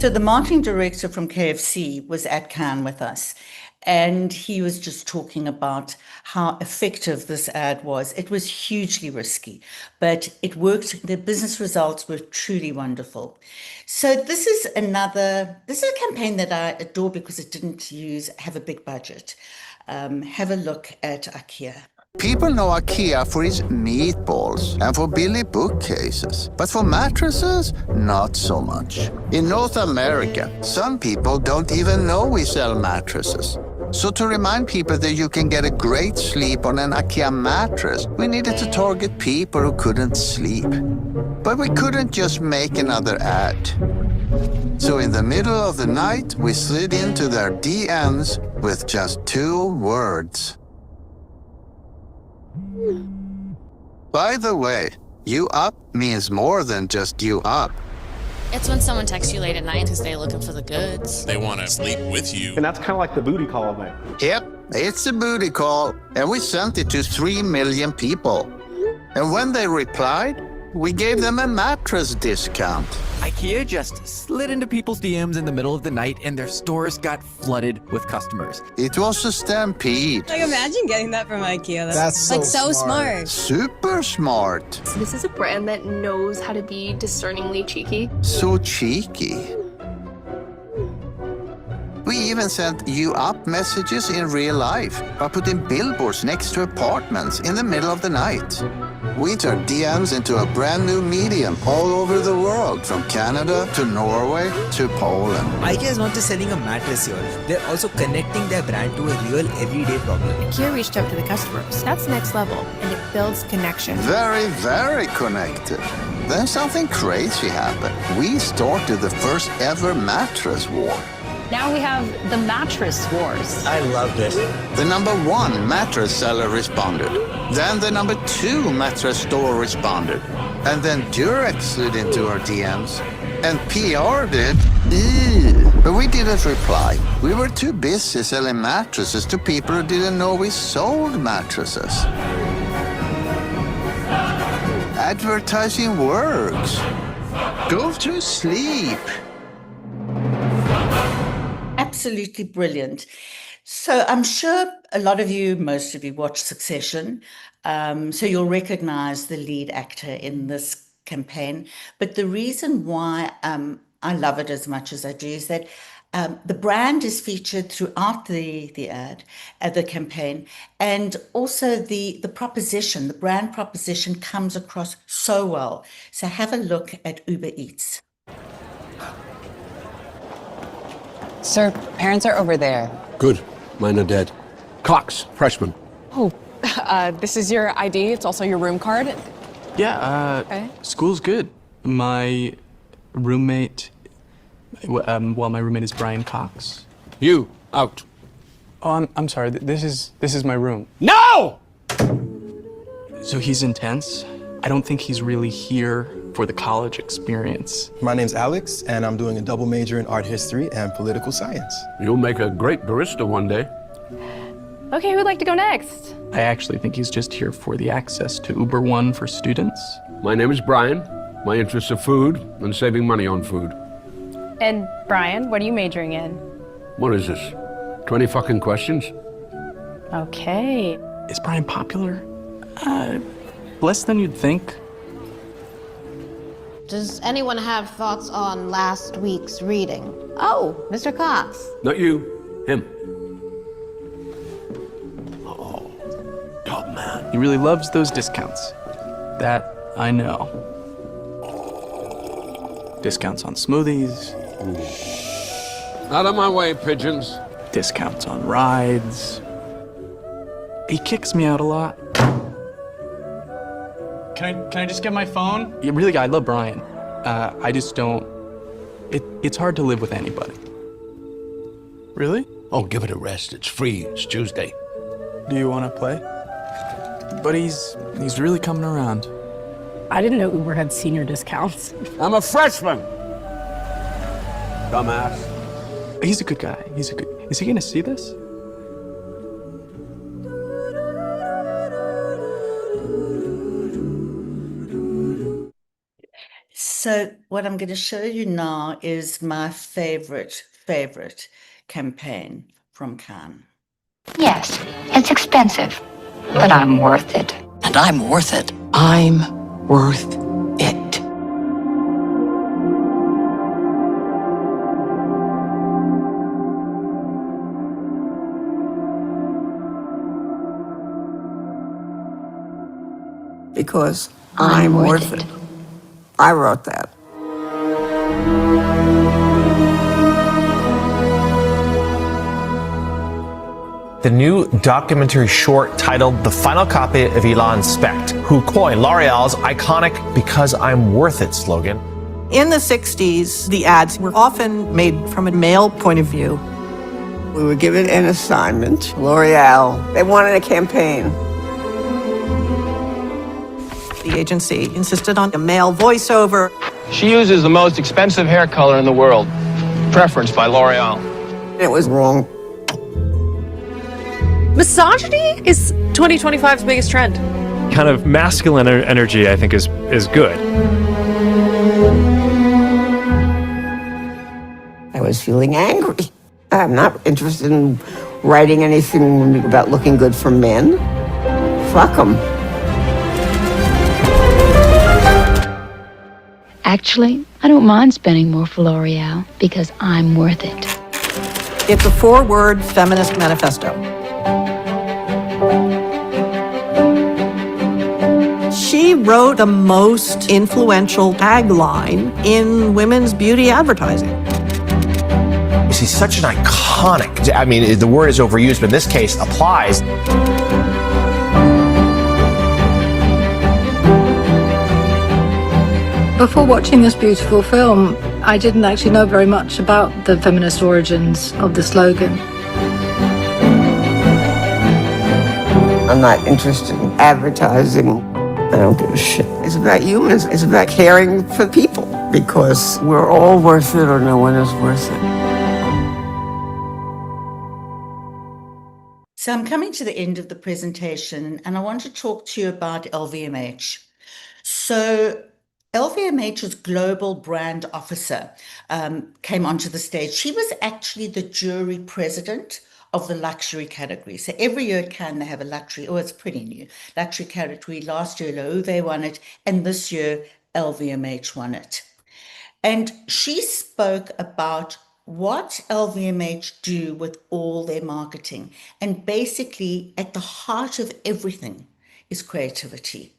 So the marketing director from KFC was at Cannes with us, and he was just talking about how effective this ad was. It was hugely risky, but it worked. The business results were truly wonderful. So this is a campaign that I adore because it didn't have a big budget. Have a look at IKEA. People know IKEA for its meatballs and for billy bookcases, but for mattresses, not so much. In North America, some people don't even know we sell mattresses. So to remind people that you can get a great sleep on an IKEA mattress, we needed to target people who couldn't sleep. But we couldn't just make another ad. So in the middle of the night, we slid into their DMs with just 2 words. By the way, you up means more than just you up. It's when someone texts you late at night because they're looking for the goods. They want to sleep with you. And that's kind of like the booty call, man. Yep, it's a booty call, and we sent it to 3 million people. And when they replied, we gave them a mattress discount. IKEA just slid into people's DMs in the middle of the night and their stores got flooded with customers. It was a stampede. Like, imagine getting that from IKEA. That's so smart. Super smart. This is a brand that knows how to be discerningly cheeky. So cheeky. We even sent you up messages in real life by putting billboards next to apartments in the middle of the night. We turned DMs into a brand new medium all over the world, from Canada to Norway to Poland. IKEA is not just selling a mattress here, they're also connecting their brand to a real everyday problem. IKEA reached out to the customers. That's next level, and it builds connection. Very, very connected. then something crazy happened. We started the first ever mattress war. Now we have the mattress wars. I love this. The number 1 mattress seller responded. Then the number 2 mattress store responded. And then Durex slid into our DMs. And PR did. Ew. But we didn't reply. We were too busy selling mattresses to people who didn't know we sold mattresses. Advertising works. Go to sleep. Absolutely brilliant. So I'm sure a lot of you, most of you, watch Succession. So you'll recognize the lead actor in this campaign. But the reason why I love it as much as I do is that the brand is featured throughout the ad, the campaign, and also the proposition, the brand proposition comes across so well. So have a look at Uber Eats. Sir, parents are over there. Good. Mine are dead. Cox, freshman. Oh, this is your ID. It's also your room card. Yeah, Okay. School's good. My roommate, my roommate is Brian Cox. You, out. Oh, I'm sorry. This is my room. No! So he's intense. I don't think he's really here for the college experience. My name's Alex, and I'm doing a double major in art history and political science. You'll make a great barista one day. Okay, who'd like to go next? I actually think he's just here for the access to Uber One for students. My name is Brian. My interests are food and saving money on food. And Brian, what are you majoring in? What is this? 20 fucking questions? Okay. Is Brian popular? Less than you'd think. Does anyone have thoughts on last week's reading? Oh, Mr. Cox. Not you, him. Oh, top man. He really loves those discounts. That I know. Discounts on smoothies. Out of my way, pigeons. Discounts on rides. He kicks me out a lot. Can I just get my phone? Yeah, really, I love Brian. I just don't. It's hard to live with anybody. Really? Oh, give it a rest. It's free. It's Tuesday. Do you want to play? But he's really coming around. I didn't know Uber had senior discounts. I'm a freshman. Dumbass. He's a good guy. Is he gonna see this? So what I'm going to show you now is my favorite campaign from Cannes. Yes, it's expensive, but I'm worth it. And I'm worth it. I'm worth it. Because I'm worth it. I wrote that. The new documentary short titled The Final Copy of Ilan Specht, who coined L'Oreal's iconic Because I'm Worth It slogan. In the 60s, the ads were often made from a male point of view. We were given an assignment. L'Oreal, they wanted a campaign. The agency insisted on a male voiceover. She uses the most expensive hair color in the world, preferenced by L'Oreal. It was wrong. Misogyny is 2025's biggest trend. Kind of masculine energy, I think, is good. I was feeling angry. I'm not interested in writing anything about looking good for men. Fuck them. Actually, I don't mind spending more for L'Oreal because I'm worth it. It's a 4-word feminist manifesto. She wrote the most influential tagline in women's beauty advertising. She's such an iconic, I mean, the word is overused, but in this case applies. Before watching this beautiful film, I didn't actually know very much about the feminist origins of the slogan. I'm not interested in advertising. I don't give a shit. It's about humans. It's about caring for people because we're all worth it or no one is worth it. So I'm coming to the end of the presentation and I want to talk to you about LVMH. So LVMH's global brand officer came onto the stage. She was actually the jury president of the luxury category. So every year at Cannes they have a luxury, it's pretty new, luxury category. Last year Loewe won it, and this year LVMH won it. And she spoke about what LVMH do with all their marketing. And basically at the heart of everything is creativity.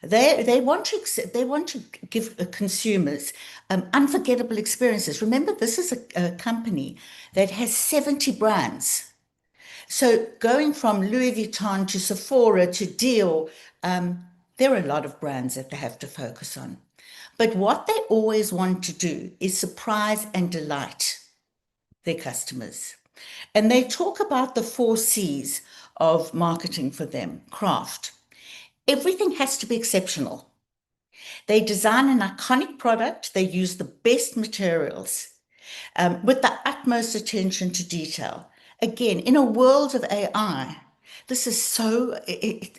They want to give consumers unforgettable experiences. Remember, this is a company that has 70 brands. So going from Louis Vuitton to Sephora to Dior, there are a lot of brands that they have to focus on. But what they always want to do is surprise and delight their customers. And they talk about the 4 C's of marketing for them: craft. Everything has to be exceptional. They design an iconic product. They use the best materials with the utmost attention to detail. Again, in a world of AI, this is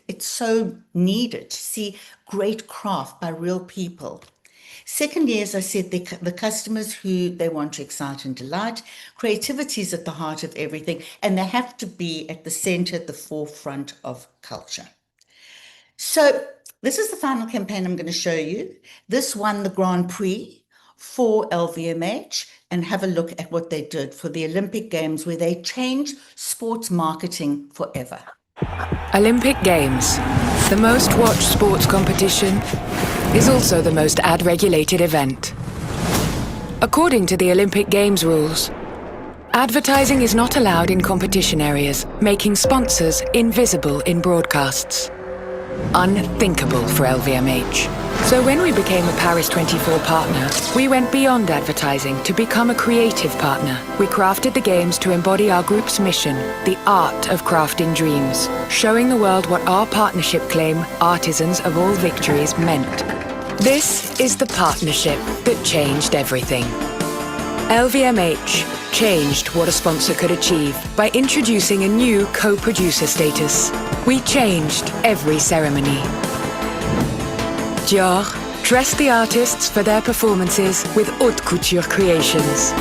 it's so needed to see great craft by real people. Secondly, as I said, the customers who they want to excite and delight. Creativity is at the heart of everything, and they have to be at the center, at the forefront of culture. So this is the final campaign I'm going to show you. This won the Grand Prix for LVMH, and have a look at what they did for the Olympic Games, where they changed sports marketing forever. Olympic Games, the most watched sports competition, is also the most ad-regulated event. According to the Olympic Games rules, advertising is not allowed in competition areas, making sponsors invisible in broadcasts. Unthinkable for LVMH. So when we became a Paris 24 partner, we went beyond advertising to become a creative partner. We crafted the games to embody our group's mission, the art of crafting dreams, showing the world what our partnership claim, artisans of all victories, meant. This is the partnership that changed everything. LVMH changed what a sponsor could achieve by introducing a new co-producer status. We changed every ceremony. Dior dressed the artists for their performances with haute couture creations.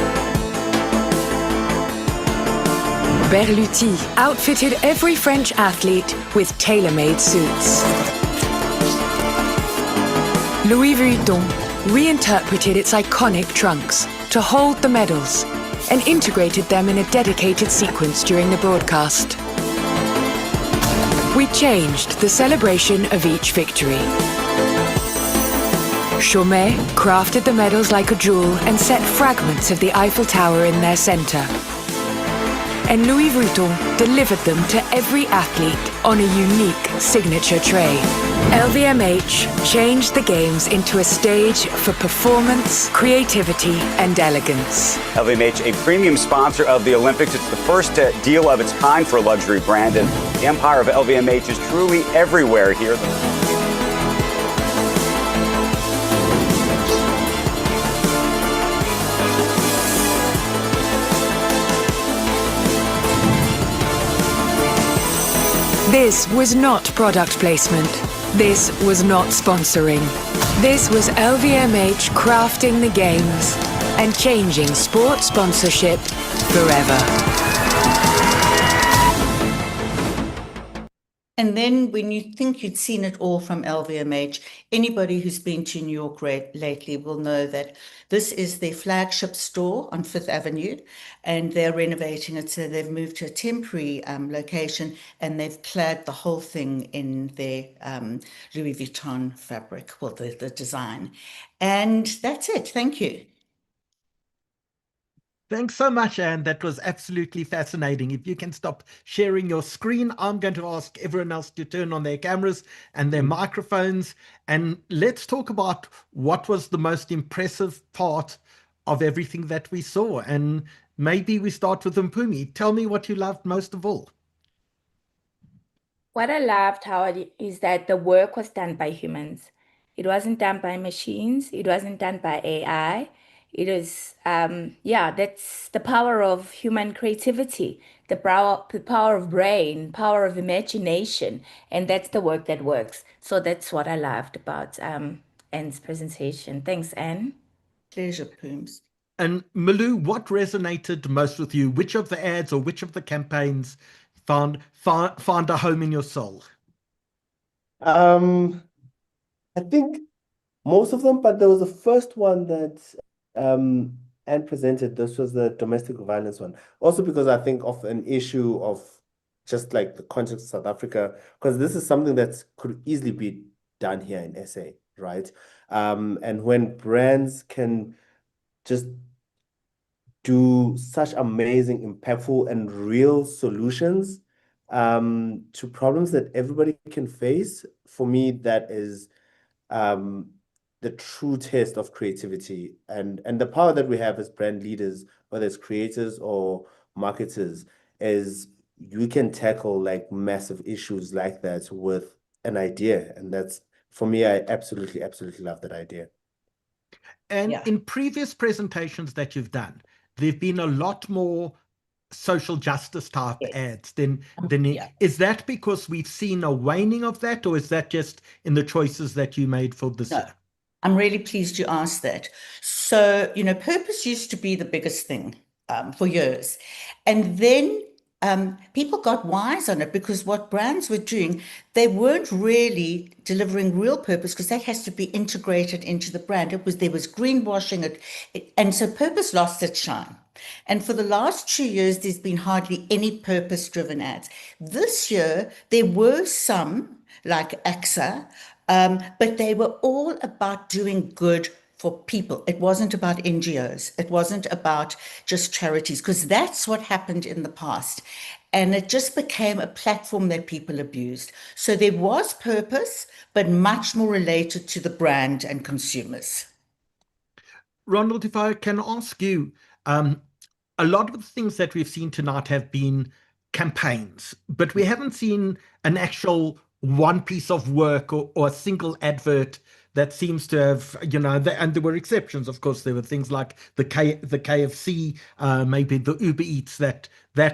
Berluti outfitted every French athlete with tailor-made suits. Louis Vuitton reinterpreted its iconic trunks to hold the medals and integrated them in a dedicated sequence during the broadcast. We changed the celebration of each victory. Chaumet crafted the medals like a jewel and set fragments of the Eiffel Tower in their center. And Louis Vuitton delivered them to every athlete on a unique signature tray. LVMH changed the games into a stage for performance, creativity, and elegance. LVMH, a premium sponsor of the Olympics. It's the first deal of its kind for a luxury brand, and the empire of LVMH is truly everywhere here. This was not product placement. This was not sponsoring. This was LVMH crafting the games and changing sports sponsorship forever. And then when you think you'd seen it all from LVMH, anybody who's been to New York lately will know that this is their flagship store on Fifth Avenue, and they're renovating it. So they've moved to a temporary location, and they've clad the whole thing in their Louis Vuitton fabric, well, the design. And that's it. Thank you. Thanks so much, Anne. That was absolutely fascinating. If you can stop sharing your screen, I'm going to ask everyone else to turn on their cameras and their microphones. And let's talk about what was the most impressive part of everything that we saw. And maybe we start with Mpumi. Tell me what you loved most of all. What I loved, Howard, is that the work was done by humans. It wasn't done by machines. It wasn't done by AI. It is, that's the power of human creativity, the power of brain, power of imagination, and that's the work that works. So that's what I loved about Anne's presentation. Thanks, Anne. Pleasure, Pooms. And Malu, what resonated most with you? Which of the ads or which of the campaigns found a home in your soul? I think most of them, but there was the first one that Anne presented. This was the domestic violence one. Also because I think of an issue of just like the context of South Africa, because this is something that could easily be done here in SA, right? And when brands can just do such amazing, impactful, and real solutions to problems that everybody can face, for me, that is the true test of creativity and the power that we have as brand leaders, whether it's creators or marketers, is you can tackle like massive issues like that with an idea. And that's, for me, I absolutely love that idea. And in previous presentations that you've done, there've been a lot more social justice type ads than is that because we've seen a waning of that, or is that just in the choices that you made for this year? I'm really pleased you asked that. So, purpose used to be the biggest thing for years. And then people got wise on it, because what brands were doing, they weren't really delivering real purpose, because that has to be integrated into the brand. There was greenwashing and so purpose lost its shine. And for the last 2 years, there's been hardly any purpose-driven ads. This year, there were some, like AXA, but they were all about doing good for people. It wasn't about NGOs. It wasn't about just charities, because that's what happened in the past. And it just became a platform that people abused. So there was purpose, but much more related to the brand and consumers. Ronald, if I can ask you, a lot of the things that we've seen tonight have been campaigns, but we haven't seen an actual one piece of work or a single advert that seems to have, and there were exceptions, of course. There were things like the KFC, maybe the Uber Eats, that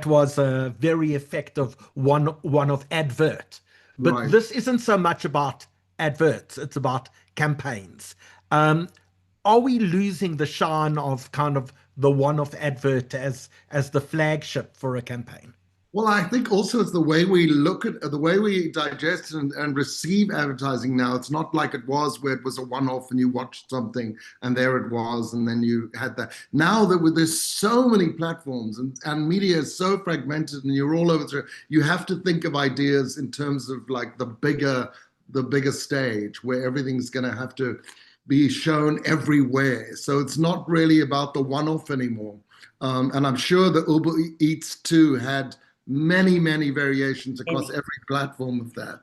was a very effective one-off advert. But this isn't so much about adverts, it's about campaigns. Are we losing the shine of kind of the one-off advert as the flagship for a campaign? Well, I think also it's the way we look at the way we digest and receive advertising now. It's not like it was, where it was a one-off and you watched something and there it was and then you had that. Now that there's so many platforms and media is so fragmented and you're all over, you have to think of ideas in terms of like the bigger stage, where everything's going to have to be shown everywhere. So it's not really about the one-off anymore. And I'm sure that Uber Eats too had many variations across every platform of that.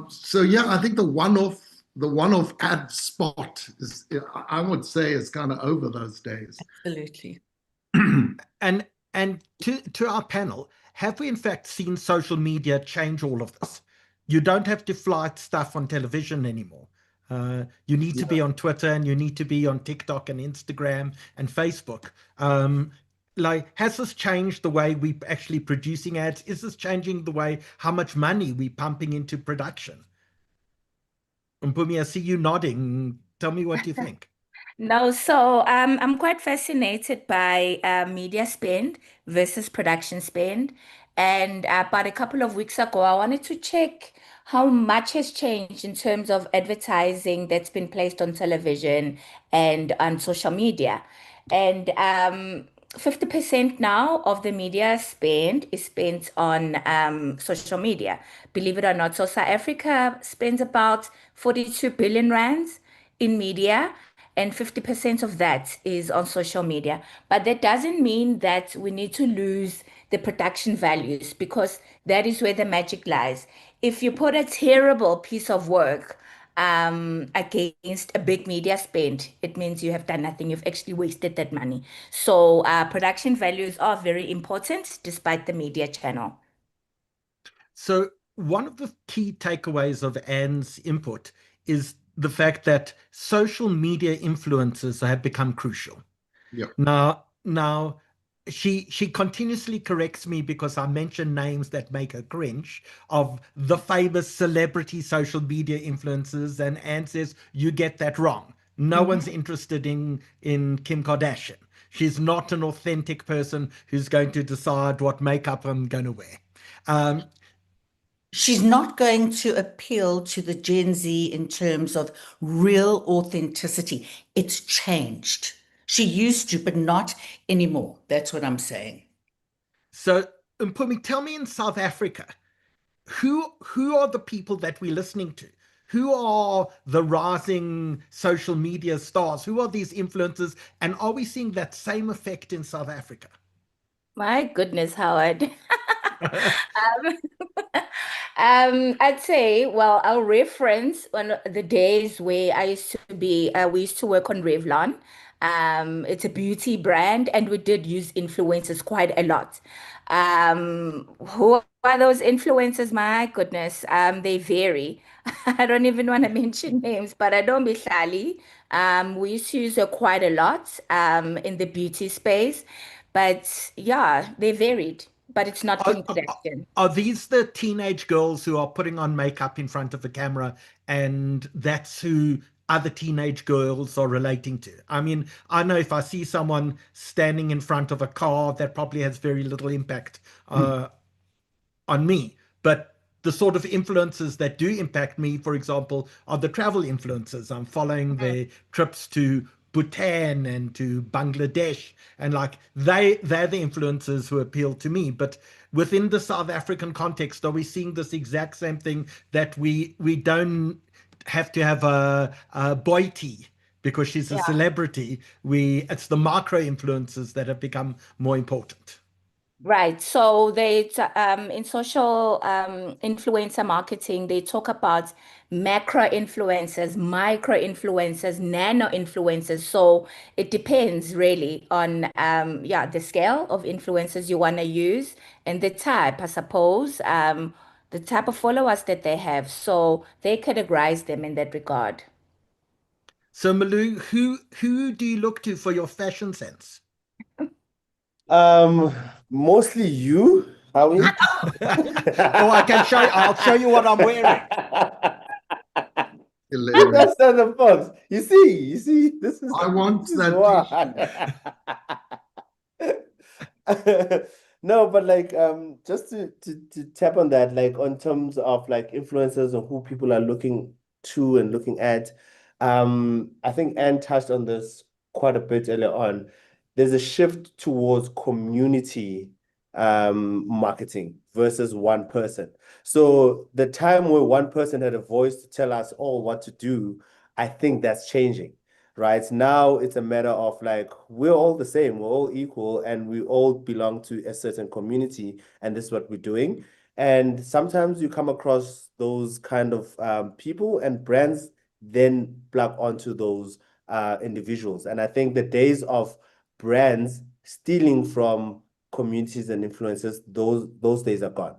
So yeah, I think the one-off ad spot is, I would say, is kind of over those days. Absolutely. And to our panel, have we in fact seen social media change all of this? You don't have to flight stuff on television anymore. You need to be on Twitter, and you need to be on TikTok and Instagram and Facebook. Has this changed the way we're actually producing ads? Is this changing the way, how much money we're pumping into production? Mpumi, I see you nodding. Tell me what you think. No, so I'm quite fascinated by media spend versus production spend. And about a couple of weeks ago, I wanted to check how much has changed in terms of advertising that's been placed on television and on social media. And 50% now of the media spend is spent on social media, believe it or not. So South Africa spends about 42 billion rands in media, and 50% of that is on social media. But that doesn't mean that we need to lose the production values, because that is where the magic lies. If you put a terrible piece of work against a big media spend, it means you have done nothing. You've actually wasted that money. So production values are very important despite the media channel. So one of the key takeaways of Ann's input is the fact that social media influencers have become crucial. Yeah. Now she continuously corrects me because I mention names that make her cringe, of the famous celebrity social media influencers, and Ann says, you get that wrong. No one's interested in Kim Kardashian. She's not an authentic person who's going to decide what makeup I'm going to wear. She's not going to appeal to the Gen Z in terms of real authenticity. It's changed. She used to, but not anymore. That's what I'm saying. So, Mpumi, tell me, in South Africa, who are the people that we're listening to? Who are the rising social media stars? Who are these influencers? And are we seeing that same effect in South Africa? My goodness, Howard. I'd say, well, I'll reference one of the days where I used to be, we used to work on Revlon. It's a beauty brand, and we did use influencers quite a lot. Who are those influencers? My goodness, they vary. I don't even want to mention names, but I don't be shy. We used to use her quite a lot in the beauty space. But yeah, they varied, but it's not Kim Kardashian. Are these the teenage girls who are putting on makeup in front of the camera, and that's who other teenage girls are relating to? I mean, I know if I see someone standing in front of a car, that probably has very little impact on me. But the sort of influencers that do impact me, for example, are the travel influencers. I'm following their trips to Bhutan and to Bangladesh, and like they're the influencers who appeal to me. But within the South African context, are we seeing this exact same thing, that we don't have to have a Boiti because she's a celebrity? It's the micro influencers that have become more important. Right. So they in social influencer marketing, they talk about macro influencers, micro influencers, nano influencers. So it depends really on the scale of influencers you want to use, and the type, I suppose, the type of followers that they have. So they categorize them in that regard. So Malu, who do you look to for your fashion sense? Mostly you, Howie. I can show you. I'll show you what I'm wearing. That's not the box. You see, this is. I want that. No, but like, just to tap on that, like on terms of like influencers and who people are looking to and looking at, I think Ann touched on this quite a bit earlier on. There's a shift towards community marketing versus one person. So the time where one person had a voice to tell us all what to do, I think that's changing, right? Now it's a matter of like, we're all the same, we're all equal, and we all belong to a certain community, and this is what we're doing. And sometimes you come across those kind of people, and brands then plug onto those individuals. And I think the days of brands stealing from communities and influencers, those days are gone.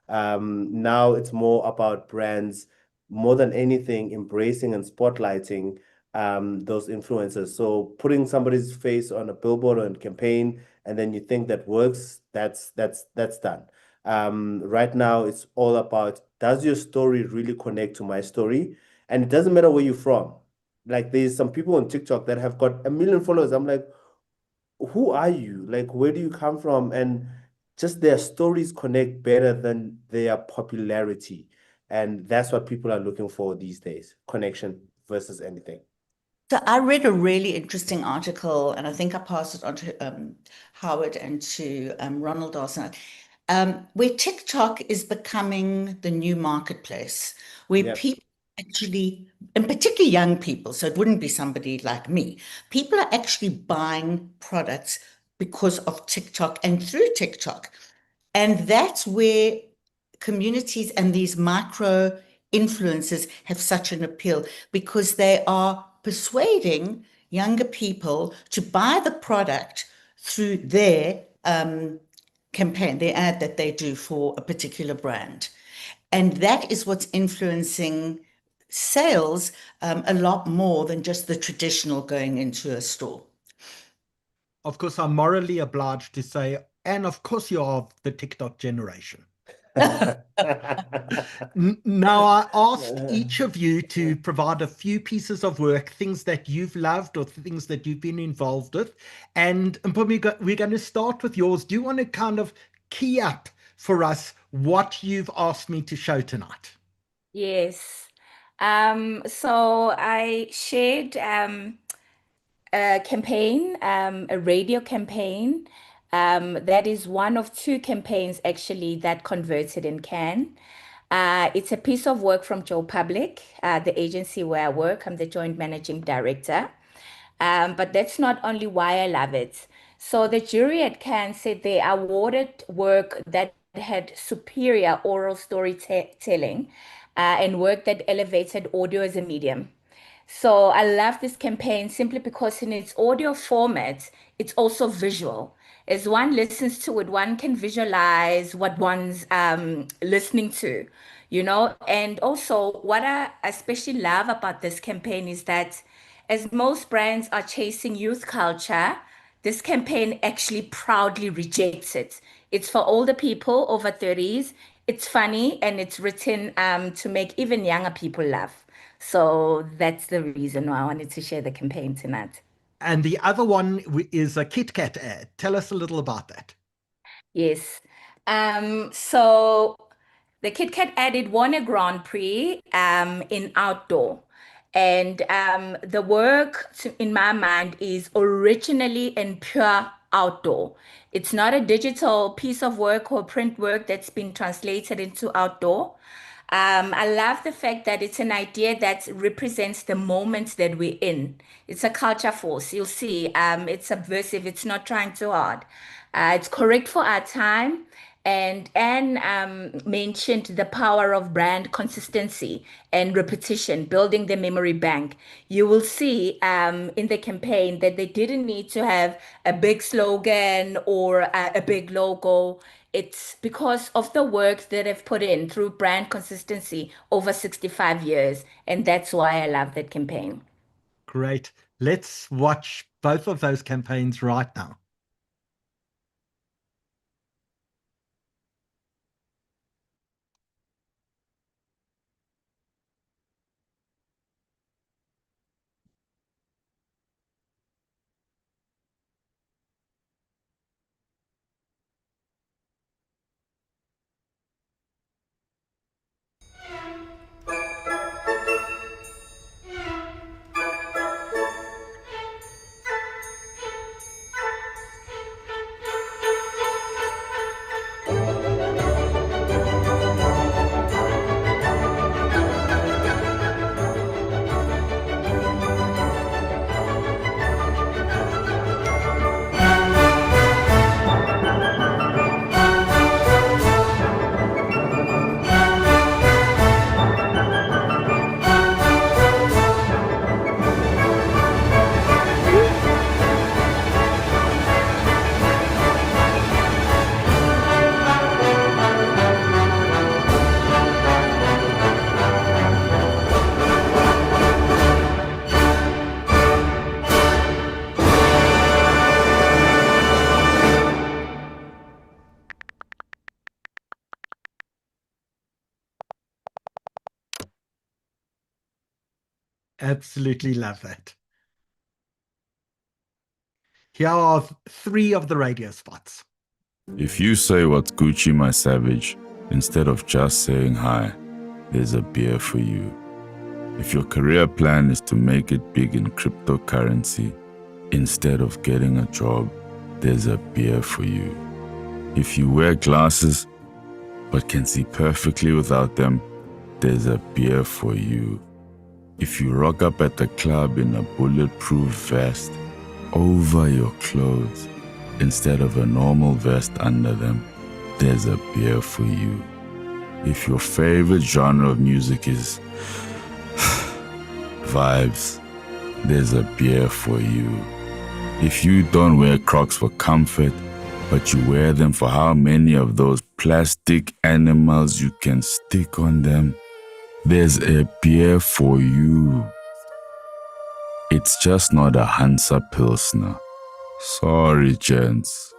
Now it's more about brands, more than anything, embracing and spotlighting those influencers. So putting somebody's face on a billboard or a campaign, and then you think that works, that's done. Right now, it's all about, does your story really connect to my story? And it doesn't matter where you're from. Like, there's some people on TikTok that have got 1 million followers. I'm like, who are you? Like, where do you come from? And just their stories connect better than their popularity. And that's what people are looking for these days, connection versus anything. So I read a really interesting article, and I think I passed it on to Howard and to Ronald last night, where TikTok is becoming the new marketplace, where people actually, and particularly young people, so it wouldn't be somebody like me, people are actually buying products because of TikTok and through TikTok. And that's where communities and these micro influencers have such an appeal, because they are persuading younger people to buy the product through their campaign, their ad that they do for a particular brand. And that is what's influencing sales a lot more than just the traditional going into a store. Of course, I'm morally obliged to say, and of course you are the TikTok generation. Now, I asked each of you to provide a few pieces of work, things that you've loved or things that you've been involved with. And Mpume, we're going to start with yours. Do you want to kind of key up for us what you've asked me to show tonight? Yes. So I shared a campaign, a radio campaign. That is one of two campaigns actually that converted in Cannes. It's a piece of work from Joe Public, the agency where I work. I'm the joint managing director. But that's not only why I love it. So the jury at Cannes said they awarded work that had superior oral storytelling and work that elevated audio as a medium. So I love this campaign simply because in its audio format, it's also visual. As one listens to it, one can visualize what one's listening to, you know? And also what I especially love about this campaign is that as most brands are chasing youth culture, this campaign actually proudly rejects it. It's for older people over 30s. It's funny and it's written to make even younger people laugh. So that's the reason why I wanted to share the campaign tonight. And the other one is a Kit-Kat ad. Tell us a little about that. Yes. So the Kit-Kat ad, it won a Grand Prix in outdoor. And the work, in my mind, is originally and pure outdoor. It's not a digital piece of work or print work that's been translated into outdoor. I love the fact that it's an idea that represents the moments that we're in. It's a culture force. You'll see, it's subversive. It's not trying too hard. It's correct for our time. And Anne mentioned the power of brand consistency and repetition, building the memory bank. You will see in the campaign that they didn't need to have a big slogan or a big logo. It's because of the work that they've put in through brand consistency over 65 years. And that's why I love that campaign. Great. Let's watch both of those campaigns right now. Absolutely love that. Here are 3 of the radio spots. If you say what's Gucci, my savage, instead of just saying hi, there's a beer for you. If your career plan is to make it big in cryptocurrency, instead of getting a job, there's a beer for you. If you wear glasses, but can see perfectly without them, there's a beer for you. If you rock up at the club in a bulletproof vest over your clothes instead of a normal vest under them, there's a beer for you. If your favorite genre of music is vibes, there's a beer for you. If you don't wear Crocs for comfort, but you wear them for how many of those plastic animals you can stick on them, there's a beer for you. It's just not a Hansa Pilsner. Sorry, gents.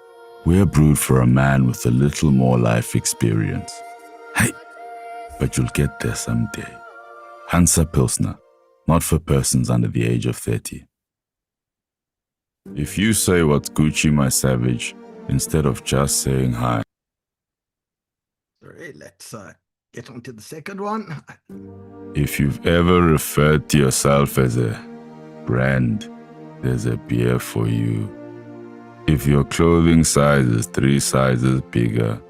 We're brewed for a man with a little more life experience. Hey, but you'll get there someday. Hansa Pilsner, not for persons under the age of 30. If you say what's Gucci, my savage, instead of just saying hi. Sorry, let's get on to the second one. If you've ever referred to yourself as a brand, there's a beer for you. If your clothing size is 3 sizes bigger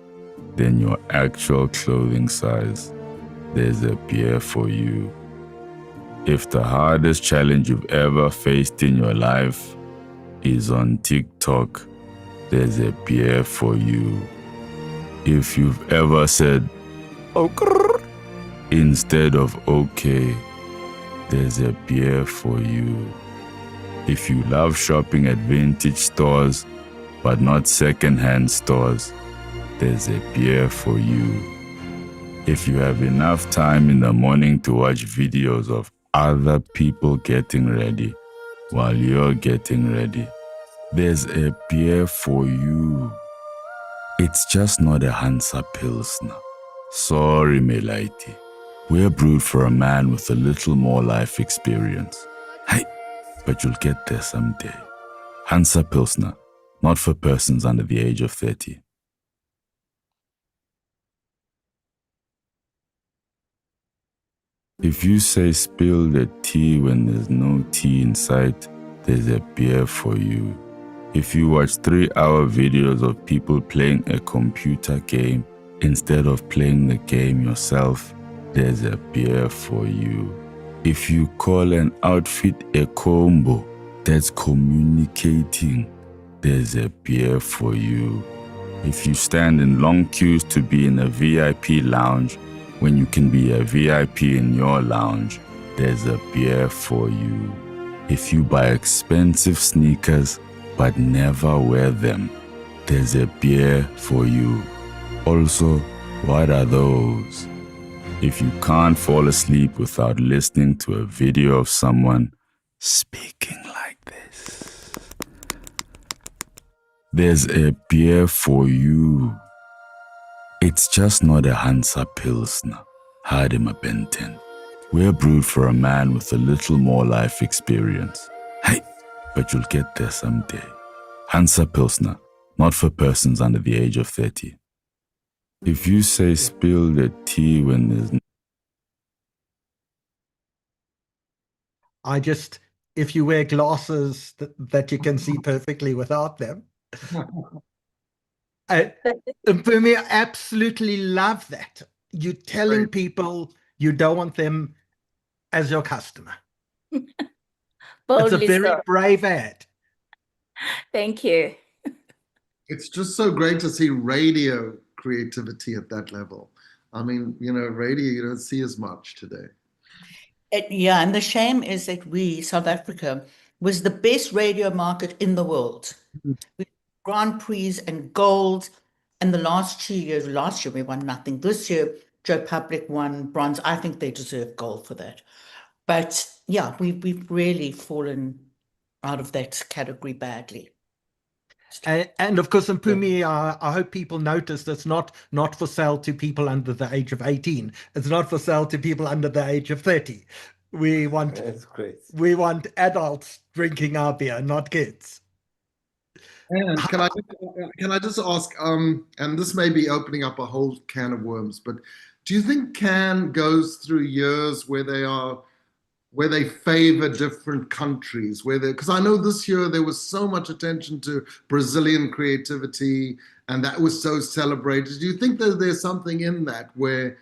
than your actual clothing size, there's a beer for you. If the hardest challenge you've ever faced in your life is on TikTok, there's a beer for you. If you've ever said, "Okay," instead of "okay," there's a beer for you. If you love shopping at vintage stores, but not second-hand stores, there's a beer for you. If you have enough time in the morning to watch videos of other people getting ready while you're getting ready, there's a beer for you. It's just not a Hansa Pilsner. Sorry, Melaiti. We're brewed for a man with a little more life experience. Hey, but you'll get there someday. Hansa Pilsner, not for persons under the age of 30. If you say spill the tea when there's no tea in sight, there's a beer for you. If you watch 3-hour videos of people playing a computer game instead of playing the game yourself, there's a beer for you. If you call an outfit a combo that's communicating, there's a beer for you. If you stand in long queues to be in a VIP lounge when you can be a VIP in your lounge, there's a beer for you. If you buy expensive sneakers but never wear them, there's a beer for you. Also, what are those? If you can't fall asleep without listening to a video of someone speaking like this, there's a beer for you. It's just not a Hansa Pilsner, Hadima Benten. We're brewed for a man with a little more life experience. Hey, but you'll get there someday. Hansa Pilsner, not for persons under the age of 30. If you say spill the tea when there's if you wear glasses that you can see perfectly without them. Mpume, I absolutely love that. You're telling people you don't want them as your customer. It's a very brave ad. Thank you. It's just so great to see radio creativity at that level. I mean, radio you don't see as much today. Yeah, and the shame is that South Africa, was the best radio market in the world. We Grand Prix and gold, and the last 2 years, last year we won nothing. This year, Joe Public won bronze. I think they deserve gold for that. But yeah, we've really fallen out of that category badly. And of course, Mpume, I hope people notice that's not for sale to people under the age of 18. It's not for sale to people under the age of 30. We want adults drinking our beer, not kids. And can I just ask, and this may be opening up a whole can of worms, but do you think Cannes goes through years where they favor different countries, because I know this year there was so much attention to Brazilian creativity and that was so celebrated. Do you think that there's something in that where,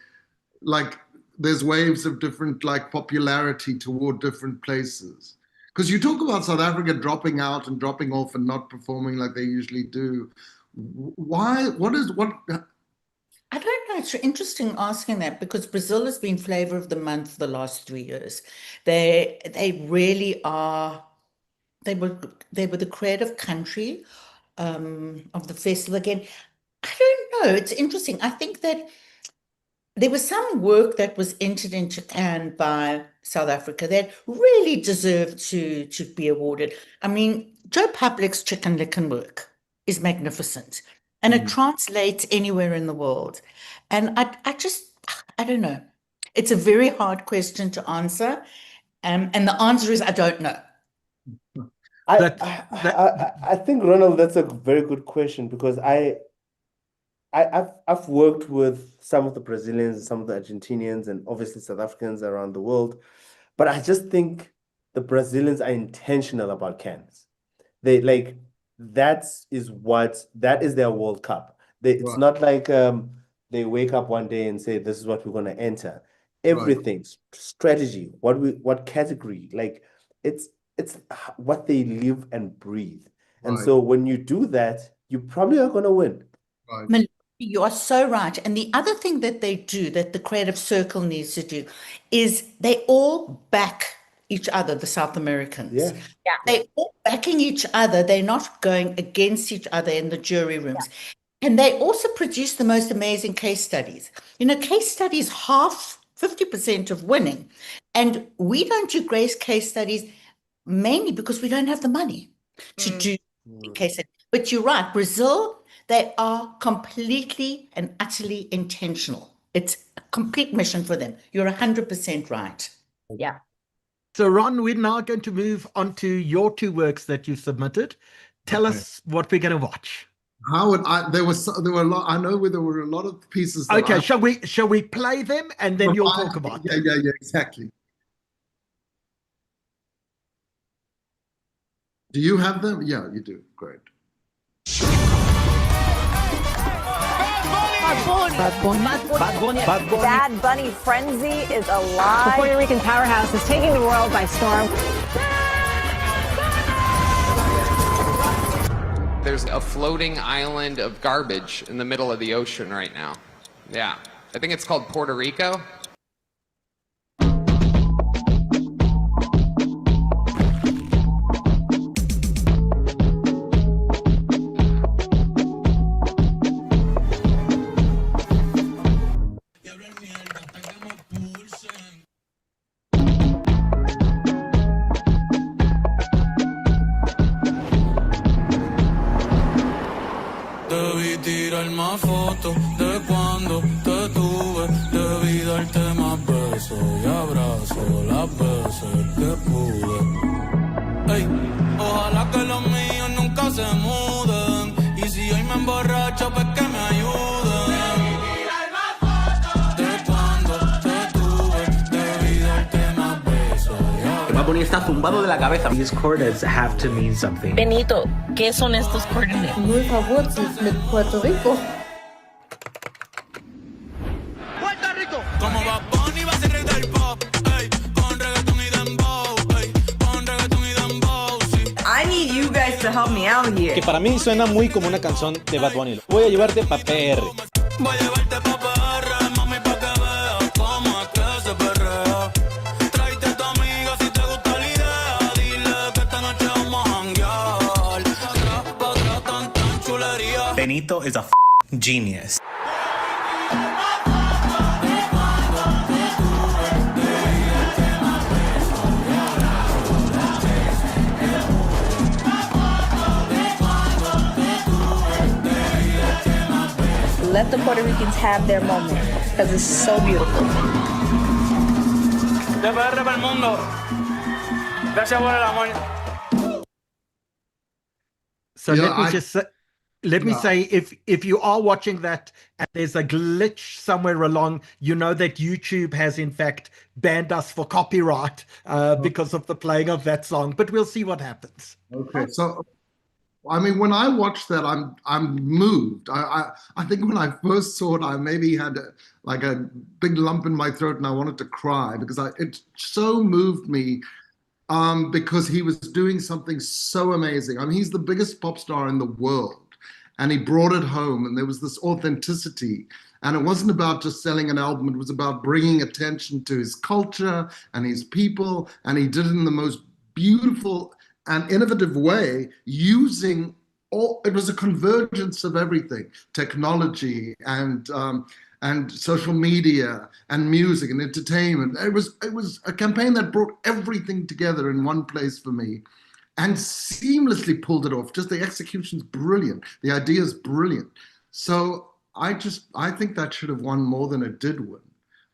like, there's waves of different like popularity toward different places. Because you talk about South Africa dropping out and dropping off and not performing like they usually do. Why? What? I don't know. It's interesting asking that because Brazil has been flavor of the month for the last 3 years. They really are. They were the creative country of the festival again. I don't know. It's interesting. I think that there was some work that was entered in Japan by South Africa that really deserved to be awarded. I mean, Joe Public's Chicken Licken work is magnificent, and it translates anywhere in the world. And I don't know. It's a very hard question to answer, and the answer is I don't know. I think, Ronald, that's a very good question because I've worked with some of the Brazilians, some of the Argentinians, and obviously South Africans around the world. But I just think the Brazilians are intentional about Cannes. They like that is their World Cup. It's not like they wake up one day and say this is what we're going to enter. Everything, strategy, what category, like it's what they live and breathe. And so when you do that, you probably are going to win. You are so right. And the other thing that they do, that the creative circle needs to do, is they all back each other, the South Americans. Yeah. They're all backing each other. They're not going against each other in the jury rooms. Yeah. And they also produce the most amazing case studies. You know, case studies, 50% of winning. And we don't do great case studies mainly because we don't have the money to do case studies. But you're right, Brazil, they are completely and utterly intentional. It's a complete mission for them. You're 100% right. Yeah. So, Ron, we're now going to move on to your two works that you submitted. Tell us what we're going to watch. Howard, there were a lot. I know there were a lot of pieces. Okay, shall we play them and then you'll talk about them? Yeah, exactly. Do you have them? Yeah, you do. Great. Bad Bunny frenzy is alive. The Puerto Rican powerhouse is taking the world by storm. There's a floating island of garbage in the middle of the ocean right now. Yeah, I think it's called Puerto Rico. Está zumbado de la cabeza. These coordinates have to mean something. Benito, ¿qué son estos coordinates? Muy verwurzelt mit Puerto Rico. Puerto Rico. Como Bad Bunny va a ser rey del pop, ey, con reggaeton y dembow, ey, con reggaeton y dembow, sí. I need you guys to help me out here. Que para mí suena muy como una canción de Bad Bunny. Voy a llevarte pa' PR. Voy a llevarte pa' PR, mami, pa' que veas cómo es que se perrea. Tráete a tu amiga si te gusta la idea. Dile que esta noche vamos a janguear. Tan chulería. Benito is a genius. Let the Puerto Ricans have their moment because it's so beautiful. De PR para el mundo. Gracias por el amor. So let me say, if you are watching that and there's a glitch somewhere along, you know that YouTube has in fact banned us for copyright because of the playing of that song. But we'll see what happens. Okay, so I mean, when I watch that, I'm moved. I think when I first saw it, I maybe had a big lump in my throat and I wanted to cry because it so moved me. Because he was doing something so amazing. I mean, he's the biggest pop star in the world, and he brought it home, and there was this authenticity. And it wasn't about just selling an album, it was about bringing attention to his culture and his people, and he did it in the most beautiful and innovative way, using it was a convergence of everything, technology and social media and music and entertainment. It was a campaign that brought everything together in one place for me and seamlessly pulled it off. Just the execution's brilliant. The idea's brilliant. So I think that should have won more than it did win.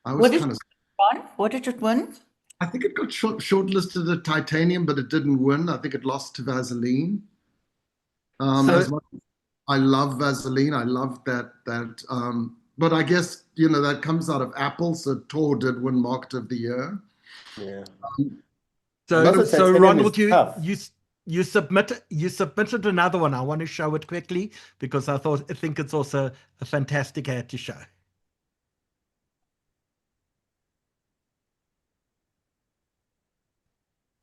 What did it win? I think it got shortlisted at Titanium, but it didn't win. I think it lost to Vaseline. As much as I love Vaseline, I love that but I guess, that comes out of Apple, so Tor did win Market of the Year. Yeah. So Ronald, you submitted another one. I want to show it quickly because I think it's also a fantastic ad to show.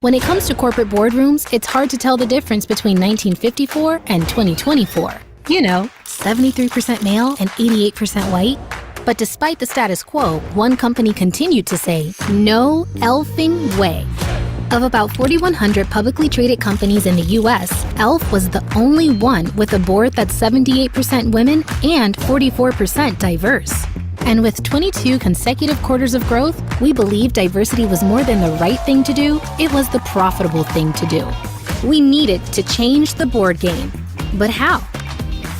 When it comes to corporate boardrooms, it's hard to tell the difference between 1954 and 2024. 73% male and 88% white. But despite the status quo, one company continued to say, no elfing way. Of about 4,100 publicly traded companies in the US, E.L.F was the only one with a board that's 78% women and 44% diverse. And with 22 consecutive quarters of growth, we believe diversity was more than the right thing to do, it was the profitable thing to do. We needed to change the board game. But how?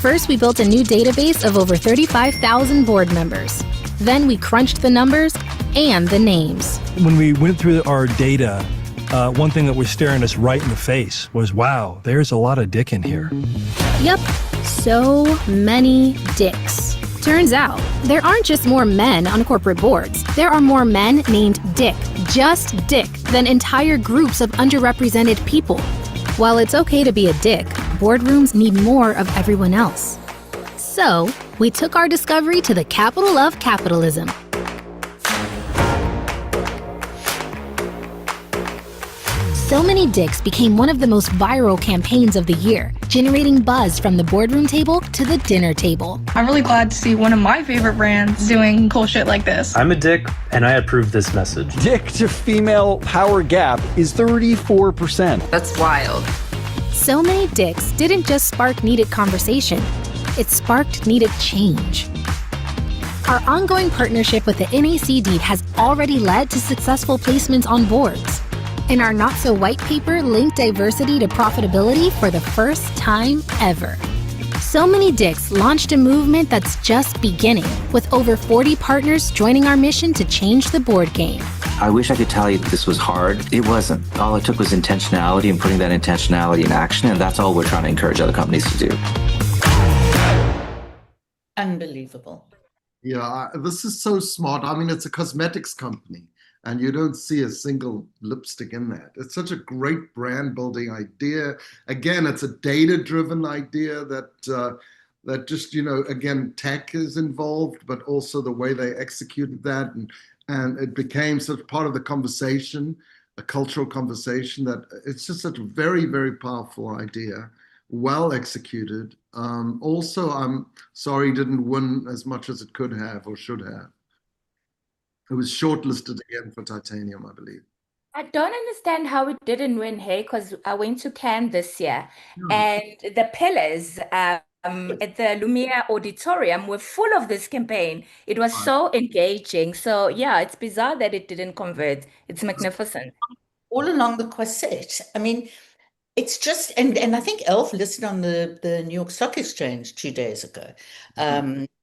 First, we built a new database of over 35,000 board members. Then we crunched the numbers and the names. When we went through our data, one thing that was staring us right in the face was, wow, there's a lot of dick in here. Yep, so many dicks. Turns out, there aren't just more men on corporate boards. There are more men named Dick, just Dick, than entire groups of underrepresented people. While it's okay to be a dick, boardrooms need more of everyone else. So, we took our discovery to the capital of capitalism. So Many Dicks became one of the most viral campaigns of the year, generating buzz from the boardroom table to the dinner table. I'm really glad to see one of my favorite brands doing cool shit like this. I'm a dick, and I approve this message. Dick to female power gap is 34%. That's wild. So Many Dicks didn't just spark needed conversation, it sparked needed change. Our ongoing partnership with the NACD has already led to successful placements on boards. And our not-so-white paper linked diversity to profitability for the first time ever. So Many Dicks launched a movement that's just beginning, with over 40 partners joining our mission to change the board game. I wish I could tell you that this was hard. It wasn't. All it took was intentionality and putting that intentionality in action, and that's all we're trying to encourage other companies to do. Unbelievable. Yeah, this is so smart. I mean, it's a cosmetics company, and you don't see a single lipstick in that. It's such a great brand building idea. Again, it's a data-driven idea that just, again, tech is involved, but also the way they executed that. And it became such part of the conversation, a cultural conversation, that it's just such a very, very powerful idea, well executed. Also, I'm sorry it didn't win as much as it could have or should have. It was shortlisted again for Titanium, I believe. I don't understand how it didn't win, hey, because I went to Cannes this year, and the pillars at the Lumiere Auditorium were full of this campaign. It was so engaging. So yeah, it's bizarre that it didn't convert. It's magnificent. All along the Quasset. I mean, it's just, and I think E.L.F listed on the New York Stock Exchange 2 days ago.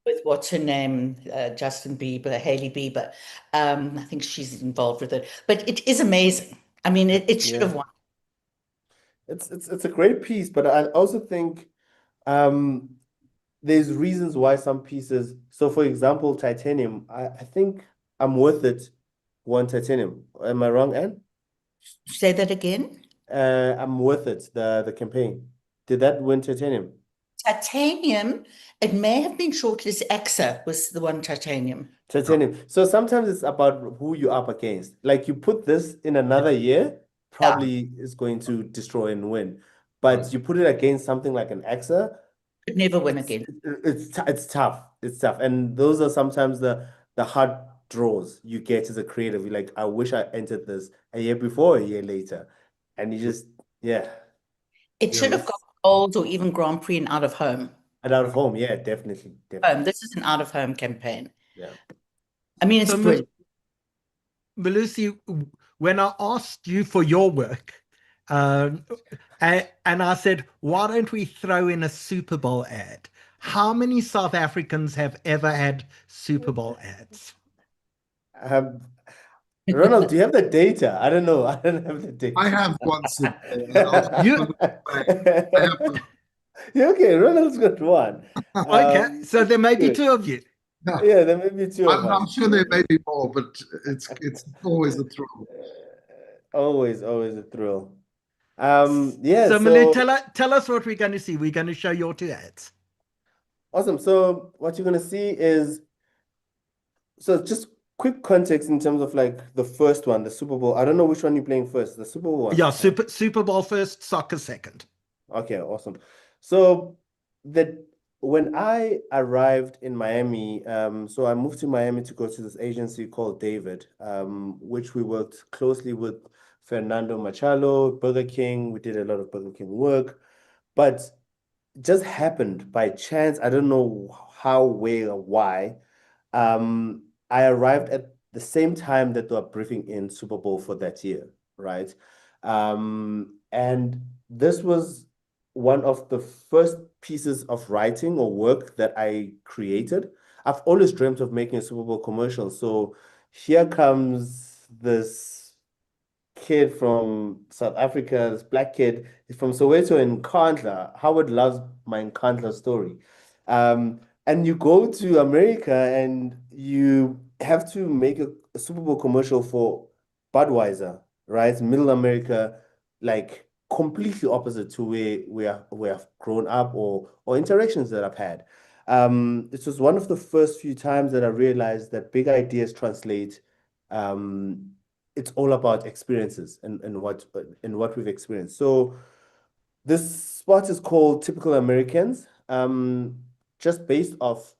With what's her name, Justin Bieber, Hailey Bieber. I think she's involved with it. But it is amazing. I mean, it should have won. It's a great piece, but I also think there's reasons why some pieces. So, for example, Titanium. I think I'm Worth It won Titanium. Am I wrong, Ann? Say that again. I'm Worth It. The campaign. Did that win titanium? Titanium, it may have been shortlisted. AXA was the one titanium. Titanium. So sometimes it's about who you're up against. Like you put this in another year, probably is going to destroy and win. But you put it against something like an AXA, could never win again. It's tough. It's tough. And those are sometimes the hard draws you get as a creative. You're like, I wish I entered this a year before, a year later. And you just, yeah. It should have got gold or even Grand Prix and out of home. And out of home, yeah, definitely. This is an out of home campaign. Yeah. I mean, it's brilliant. Melusi, when I asked you for your work, and I said, why don't we throw in a Super Bowl ad? How many South Africans have ever had Super Bowl ads? Ronald, do you have the data? I don't know. I don't have the data. I have one. Okay, Ronald's got one. Okay, so there may be two of you. Yeah, there may be two of us. I'm sure there may be more, but it's always a thrill. Always a thrill. Yeah. So Melu, tell us what we're going to see. We're going to show your two ads. Awesome. So what you're going to see is, so just quick context in terms of like the first one, the Super Bowl. I don't know which one you're playing first. The Super Bowl one. Yeah, Super Bowl first, soccer second. Okay, awesome. So when I arrived in Miami, so I moved to Miami to go to this agency called David, which we worked closely with Fernando Machado, Burger King. We did a lot of Burger King work, but it just happened by chance. I don't know how, where, or why. I arrived at the same time that they were briefing in Super Bowl for that year, right? And this was one of the first pieces of writing or work that I created. I've always dreamt of making a Super Bowl commercial. So here comes this kid from South Africa, this black kid. He's from Soweto in Nkandla. Howard loves my Nkandla story. And you go to America and you have to make a Super Bowl commercial for Budweiser, right? Middle America, like completely opposite to where I've grown up or interactions that I've had. It was one of the first few times that I realized that big ideas translate. It's all about experiences and what we've experienced. So this spot is called Typical Americans. Just based off,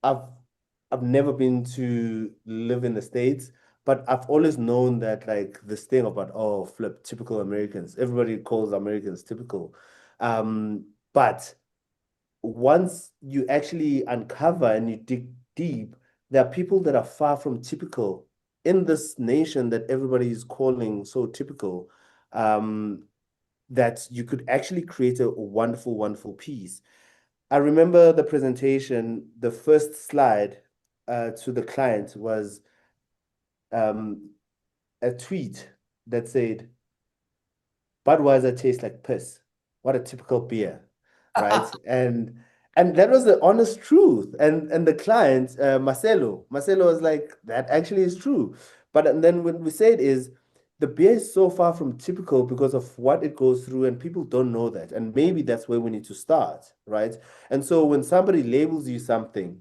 I've never been to live in the States, but I've always known that like this thing about, oh, flip, typical Americans. Everybody calls Americans typical. But once you actually uncover and you dig deep, there are people that are far from typical in this nation that everybody is calling so typical, that you could actually create a wonderful, wonderful piece. I remember the presentation, the first slide to the client was a tweet that said, Budweiser tastes like piss. What a typical beer, right? and that was the honest truth. And the client, Marcelo was like, that actually is true. But then when we say it is, the beer is so far from typical because of what it goes through, and people don't know that. And maybe that's where we need to start, right? And so when somebody labels you something,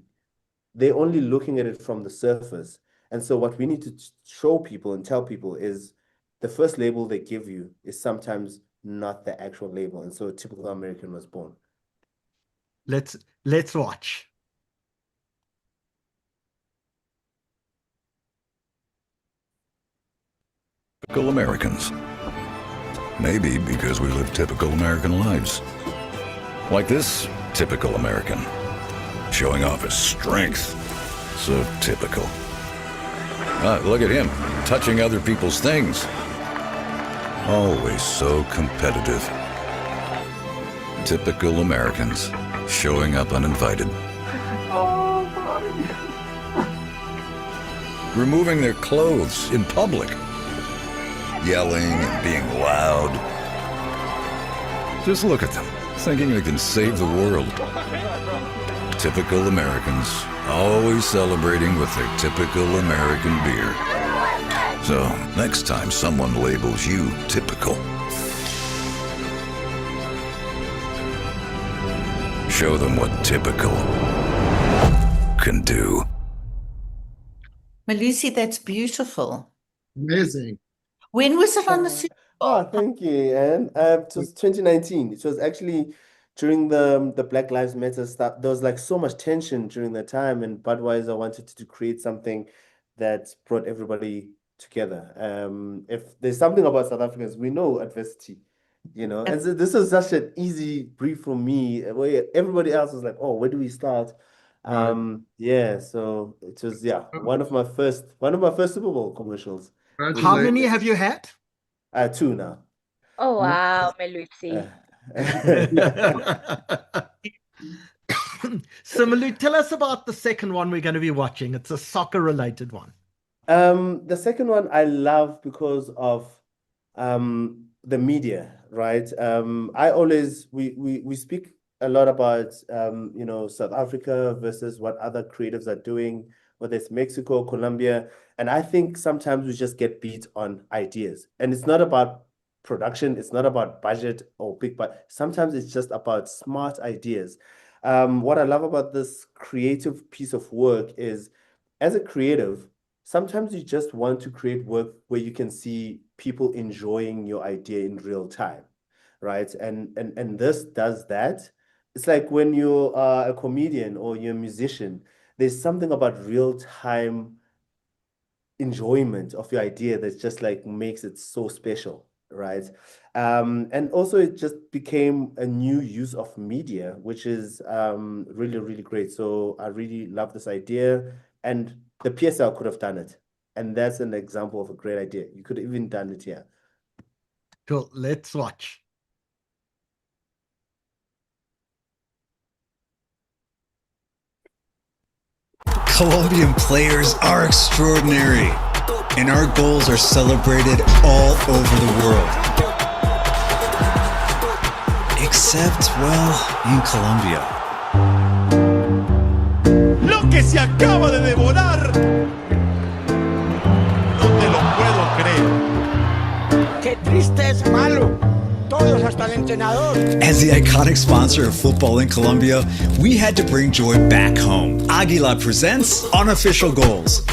they're only looking at it from the surface. And so what we need to show people and tell people is the first label they give you is sometimes not the actual label. And so a typical American was born. Let's watch. Typical Americans. Maybe because we live typical American lives. Like this typical American, showing off his strength. So typical. Look at him, touching other people's things. Always so competitive. Typical Americans, showing up uninvited. Removing their clothes in public. Yelling and being loud. Just look at them, thinking they can save the world. Typical Americans, always celebrating with their typical American beer. So, next time someone labels you typical, Show them what typical can do. Melusi, that's beautiful. Amazing. When was it on the Super Bowl? Oh, thank you, Anne. It was 2019. It was actually during the Black Lives Matter stuff. There was like so much tension during that time, and Budweiser wanted to create something that brought everybody together. If there's something about South Africans, we know adversity, and so this was such an easy brief for me, where everybody else was like, oh, where do we start? Yeah, so it was one of my first Super Bowl commercials. How many have you had? 2 now. Oh, wow, Melusi. So, Melu, tell us about the second one we're going to be watching. It's a soccer-related one. The second one I love because of the media, right? We speak a lot about South Africa versus what other creatives are doing, whether it's Mexico, Colombia, and I think sometimes we just get beat on ideas, and it's not about production, it's not about budget or big, but sometimes it's just about smart ideas. What I love about this creative piece of work is, as a creative, sometimes you just want to create work where you can see people enjoying your idea in real time, right? And this does that. It's like when you are a comedian or you're a musician, there's something about real time enjoyment of your idea that just like makes it so special, right? And also it just became a new use of media, which is really, really great. So I really love this idea, and the PSL could have done it. And that's an example of a great idea. You could have even done it here. Cool, let's watch. Colombian players are extraordinary, and our goals are celebrated all over the world. Except, well, in Colombia. Lo que se acaba de devorar. No te lo puedo creer. Qué triste es malo. Todos hasta el entrenador. As the iconic sponsor of football in Colombia, we had to bring joy back home. Aguila presents Unofficial Goals.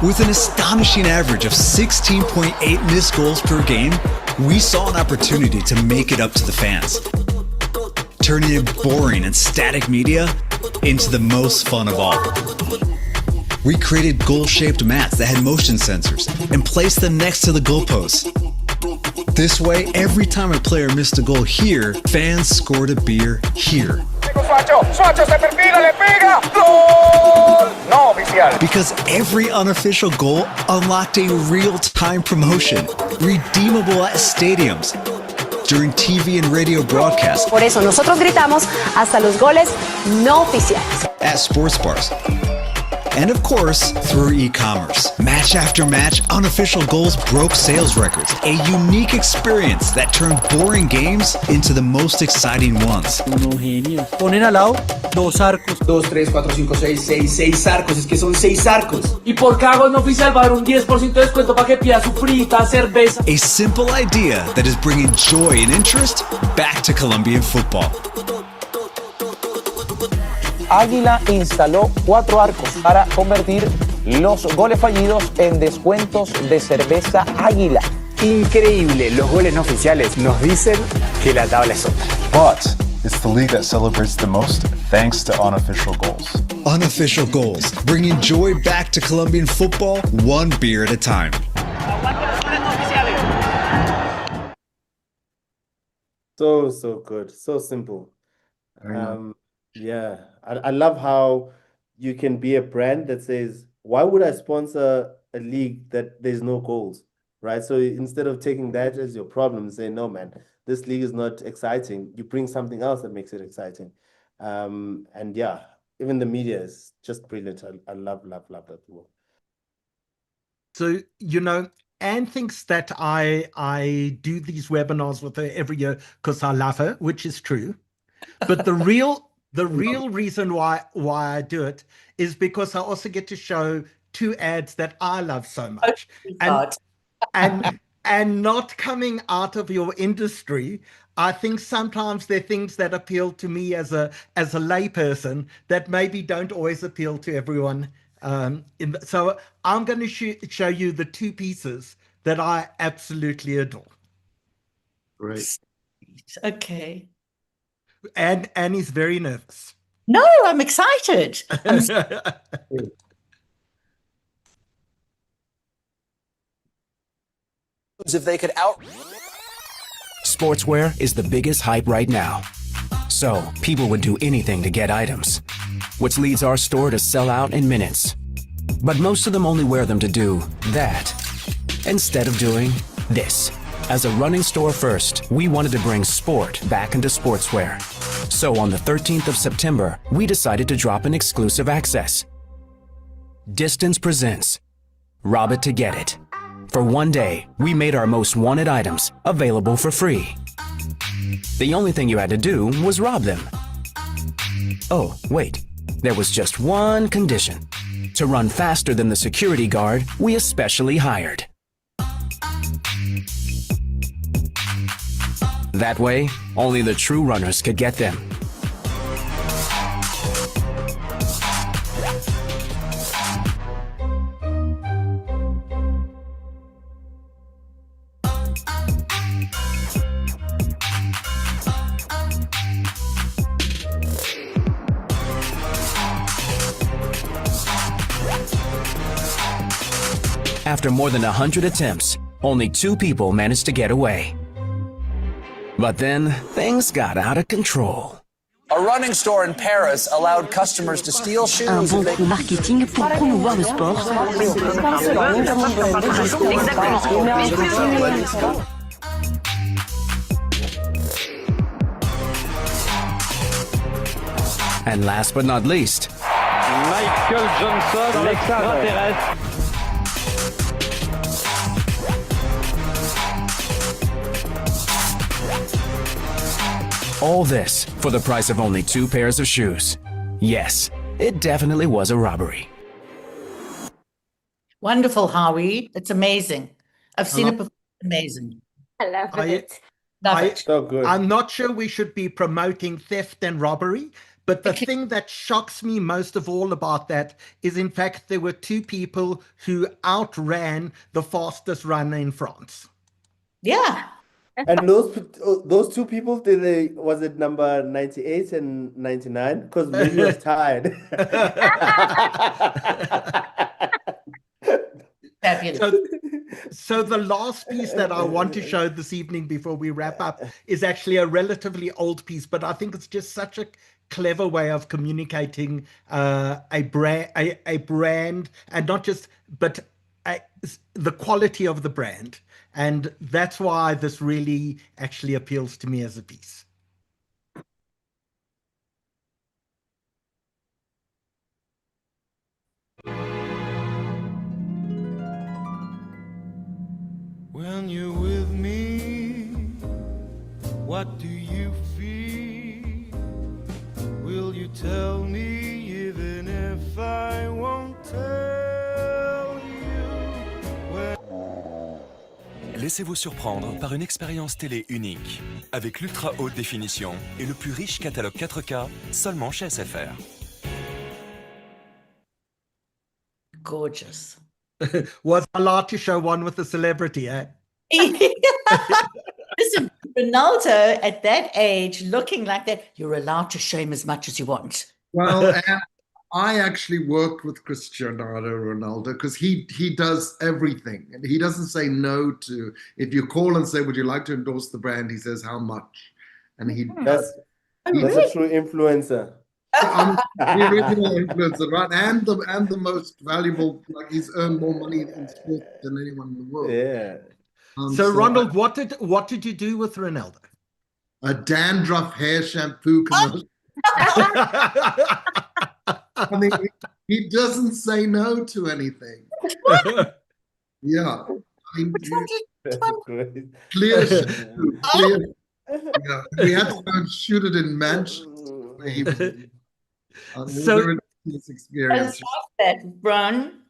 With an astonishing average of 16.8 missed goals per game, we saw an opportunity to make it up to the fans, turning boring and static media into the most fun of all. We created goal-shaped mats that had motion sensors and placed them next to the goalposts. This way, every time a player missed a goal here, fans scored a beer here. Because every unofficial goal unlocked a real-time promotion, redeemable at stadiums, during TV and radio broadcasts. Por eso nosotros gritamos hasta los goles no oficiales. At sports bars. And of course, through e-commerce. Match after match, Unofficial Goals broke sales records. A unique experience that turned boring games into the most exciting ones. Ponen al lado 2 arcos. 2, 3, 4, 5, 6, 6 arcos. Es que son 6 arcos. Y por cada gol no oficial va a haber un 10% de descuento para que pida su frita, cerveza. A simple idea that is bringing joy and interest back to Colombian football. Águila instaló 4 arcos para convertir los goles fallidos en descuentos de cerveza Águila. Increíble, los goles no oficiales nos dicen que la tabla es otra. But it's the league that celebrates the most thanks to Unofficial Goals. Unofficial Goals, bringing joy back to Colombian football, one beer at a time. So good, so simple. Yeah, I love how you can be a brand that says, why would I sponsor a league that there's no goals, right? So instead of taking that as your problem and saying, no, man, this league is not exciting, you bring something else that makes it exciting. And yeah, even the media is just brilliant. I love that work. So, Anne thinks that I do these webinars with her every year because I love her, which is true. But the real reason why I do it is because I also get to show 2 ads that I love so much. And and not coming out of your industry, I think sometimes there are things that appeal to me as a layperson that maybe don't always appeal to everyone. So I'm going to show you the two pieces that I absolutely adore. Great. Okay. And Annie's very nervous. No, I'm excited. If they could out. Sportswear is the biggest hype right now. So people would do anything to get items, which leads our store to sell out in minutes. But most of them only wear them to do that, instead of doing this. As a running store first, we wanted to bring sport back into sportswear. So on the 13th of September, we decided to drop an exclusive access. Distance presents Rob It to Get It. For one day, we made our most wanted items available for free. The only thing you had to do was rob them. Oh, wait, there was just one condition: to run faster than the security guard we especially hired. That way, only the true runners could get them. After more than 100 attempts, only 2 people managed to get away. But then, things got out of control. A running store in Paris allowed customers to steal shoes. Un bon coup marketing pour promouvoir le sport. And last but not least, Michael Johnson, l'extraterrestre. all this for the price of only 2 pairs of shoes. Yes, it definitely was a robbery. Wonderful, Howie. It's amazing. I've seen it before. Amazing. I love it. Love it. So good. I'm not sure we should be promoting theft and robbery, but the thing that shocks me most of all about that is, in fact, there were 2 people who outran the fastest runner in France. Yeah. And those 2 people, was it number 98 and 99? Because Lily was tired. So the last piece that I want to show this evening before we wrap up is actually a relatively old piece, but I think it's just such a clever way of communicating a brand, and not just, but the quality of the brand. And that's why this really actually appeals to me as a piece. When you're with me, what do you feel? Will you tell me even if I won't tell you? Laissez-vous surprendre par une expérience télé unique, avec l'ultra haute définition et le plus riche catalogue 4K seulement chez SFR. Gorgeous. Was allowed to show one with a celebrity, eh? Listen, Ronaldo at that age, looking like that, you're allowed to show him as much as you want. Well, I actually worked with Cristiano Ronaldo because he does everything, and he doesn't say no to. If you call and say, "Would you like to endorse the brand?" he says, "How much?" And that's a true influencer. The original influencer, right? And the most valuable. Like, he's earned more money in sport than anyone in the world. Yeah. So Ronald, what did you do with Ronaldo? A dandruff hair shampoo commercial. I mean, he doesn't say no to anything. Yeah. I mean, clear shampoo. Clear. Yeah. We had to go and shoot it in Manchester. So, experience. that, Ron.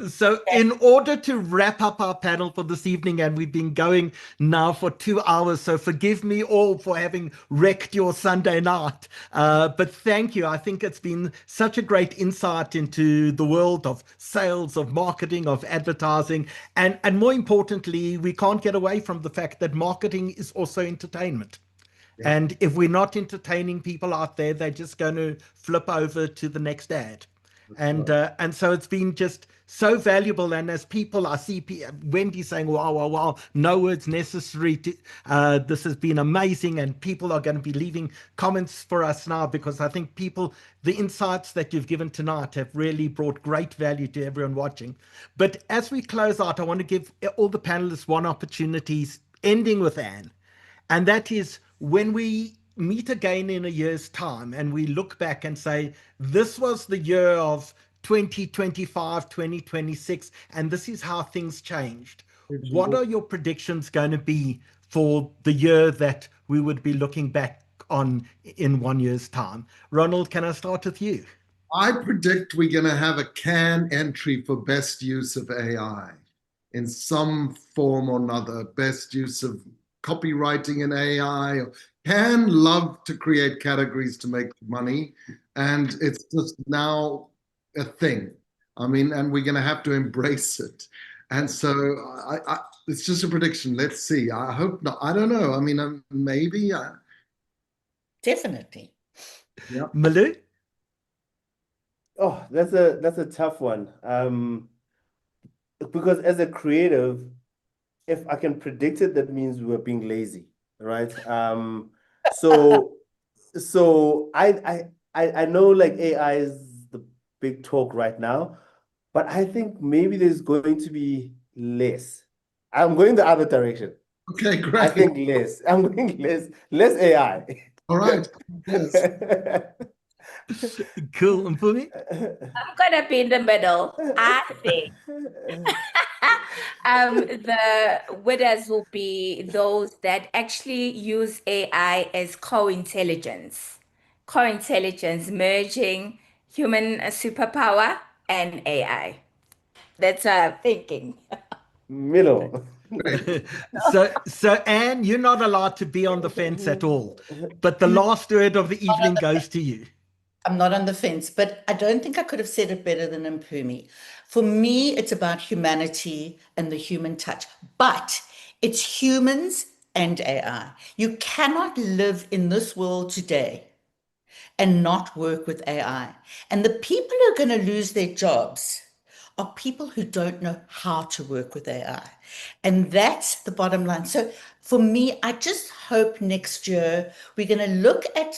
So in order to wrap up our panel for this evening, and we've been going now for 2 hours, so forgive me all for having wrecked your Sunday night. But thank you. I think it's been such a great insight into the world of sales, of marketing, of advertising. And more importantly, we can't get away from the fact that marketing is also entertainment. Yeah. And if we're not entertaining people out there, they're just going to flip over to the next ad. And so it's been just so valuable. And as people, I see Wendy saying, wow, no words necessary. This has been amazing. And people are going to be leaving comments for us now, because I think the insights that you've given tonight have really brought great value to everyone watching. But as we close out, I want to give all the panelists one opportunity, ending with Anne. And that is, when we meet again in a year's time and we look back and say, this was the year of 2025, 2026, and this is how things changed. What are your predictions going to be for the year that we would be looking back on in 1 year's time? Ronald, can I start with you? I predict we're going to have a Cannes entry for best use of AI in some form or another. Best use of copywriting in AI. Cannes love to create categories to make money, and it's just now a thing. I mean, and we're going to have to embrace it. And so it's just a prediction. Let's see. I hope not. I don't know. I mean, maybe. Definitely. Yeah. Mhlungu? Oh, that's a tough one. Because as a creative, if I can predict it, that means we're being lazy, right? So I know like AI is the big talk right now, but I think maybe there's going to be less. I'm going the other direction. Okay, great. I think less. I'm going less AI. All right. Yes. Cool. And Mpume? I'm gonna be in the middle. I think the winners will be those that actually use AI as co-intelligence, merging human superpower and AI. That's thinking. Middle. So Anne, you're not allowed to be on the fence at all, but the last word of the evening goes to you. I'm not on the fence, but I don't think I could have said it better than Mpume. For me, it's about humanity and the human touch, but it's humans and AI. You cannot live in this world today and not work with AI. And the people who are going to lose their jobs are people who don't know how to work with AI. And that's the bottom line. So for me, I just hope next year we're going to look at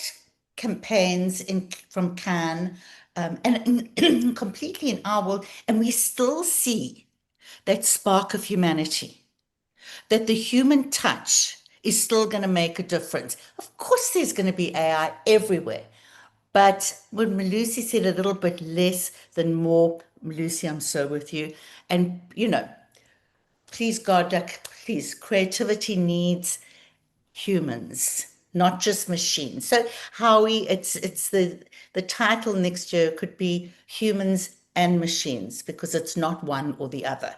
campaigns from Cannes and completely in our world, and we still see that spark of humanity, that the human touch is still going to make a difference. Of course, there's going to be AI everywhere, but when Melusi said a little bit less than more, Melusi, I'm so with you. And, please, God, please, creativity needs humans, not just machines. So Howie, it's the title next year could be humans and machines, because it's not one or the other.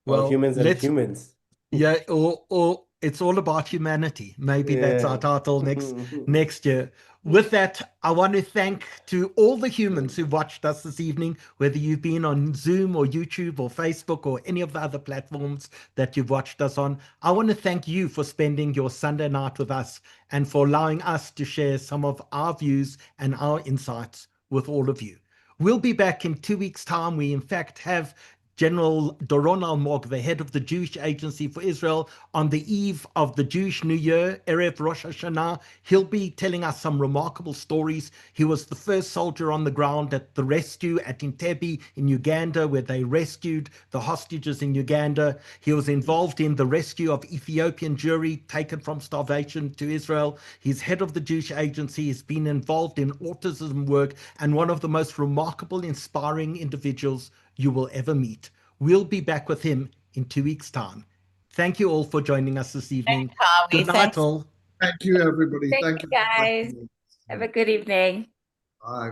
Well, humans and humans. Yeah, or it's all about humanity. Maybe that's our title next year. With that, I want to thank to all the humans who watched us this evening, whether you've been on Zoom or YouTube or Facebook or any of the other platforms that you've watched us on. I want to thank you for spending your Sunday night with us and for allowing us to share some of our views and our insights with all of you. We'll be back in 2 weeks' time. We, in fact, have General Ronald, the head of the Jewish Agency for Israel, on the eve of the Jewish New Year, Erev Rosh Hashanah. He'll be telling us some remarkable stories. He was the first soldier on the ground at the rescue at Entebbe in Uganda, where they rescued the hostages in Uganda. He was involved in the rescue of Ethiopian Jewry taken from starvation to Israel. He's head of the Jewish Agency. He's been involved in autism work, and one of the most remarkable, inspiring individuals you will ever meet. We'll be back with him in 2 weeks' time. Thank you all for joining us this evening. Good night, all. Thank you, everybody. Thank you, guys. Have a good evening. Bye.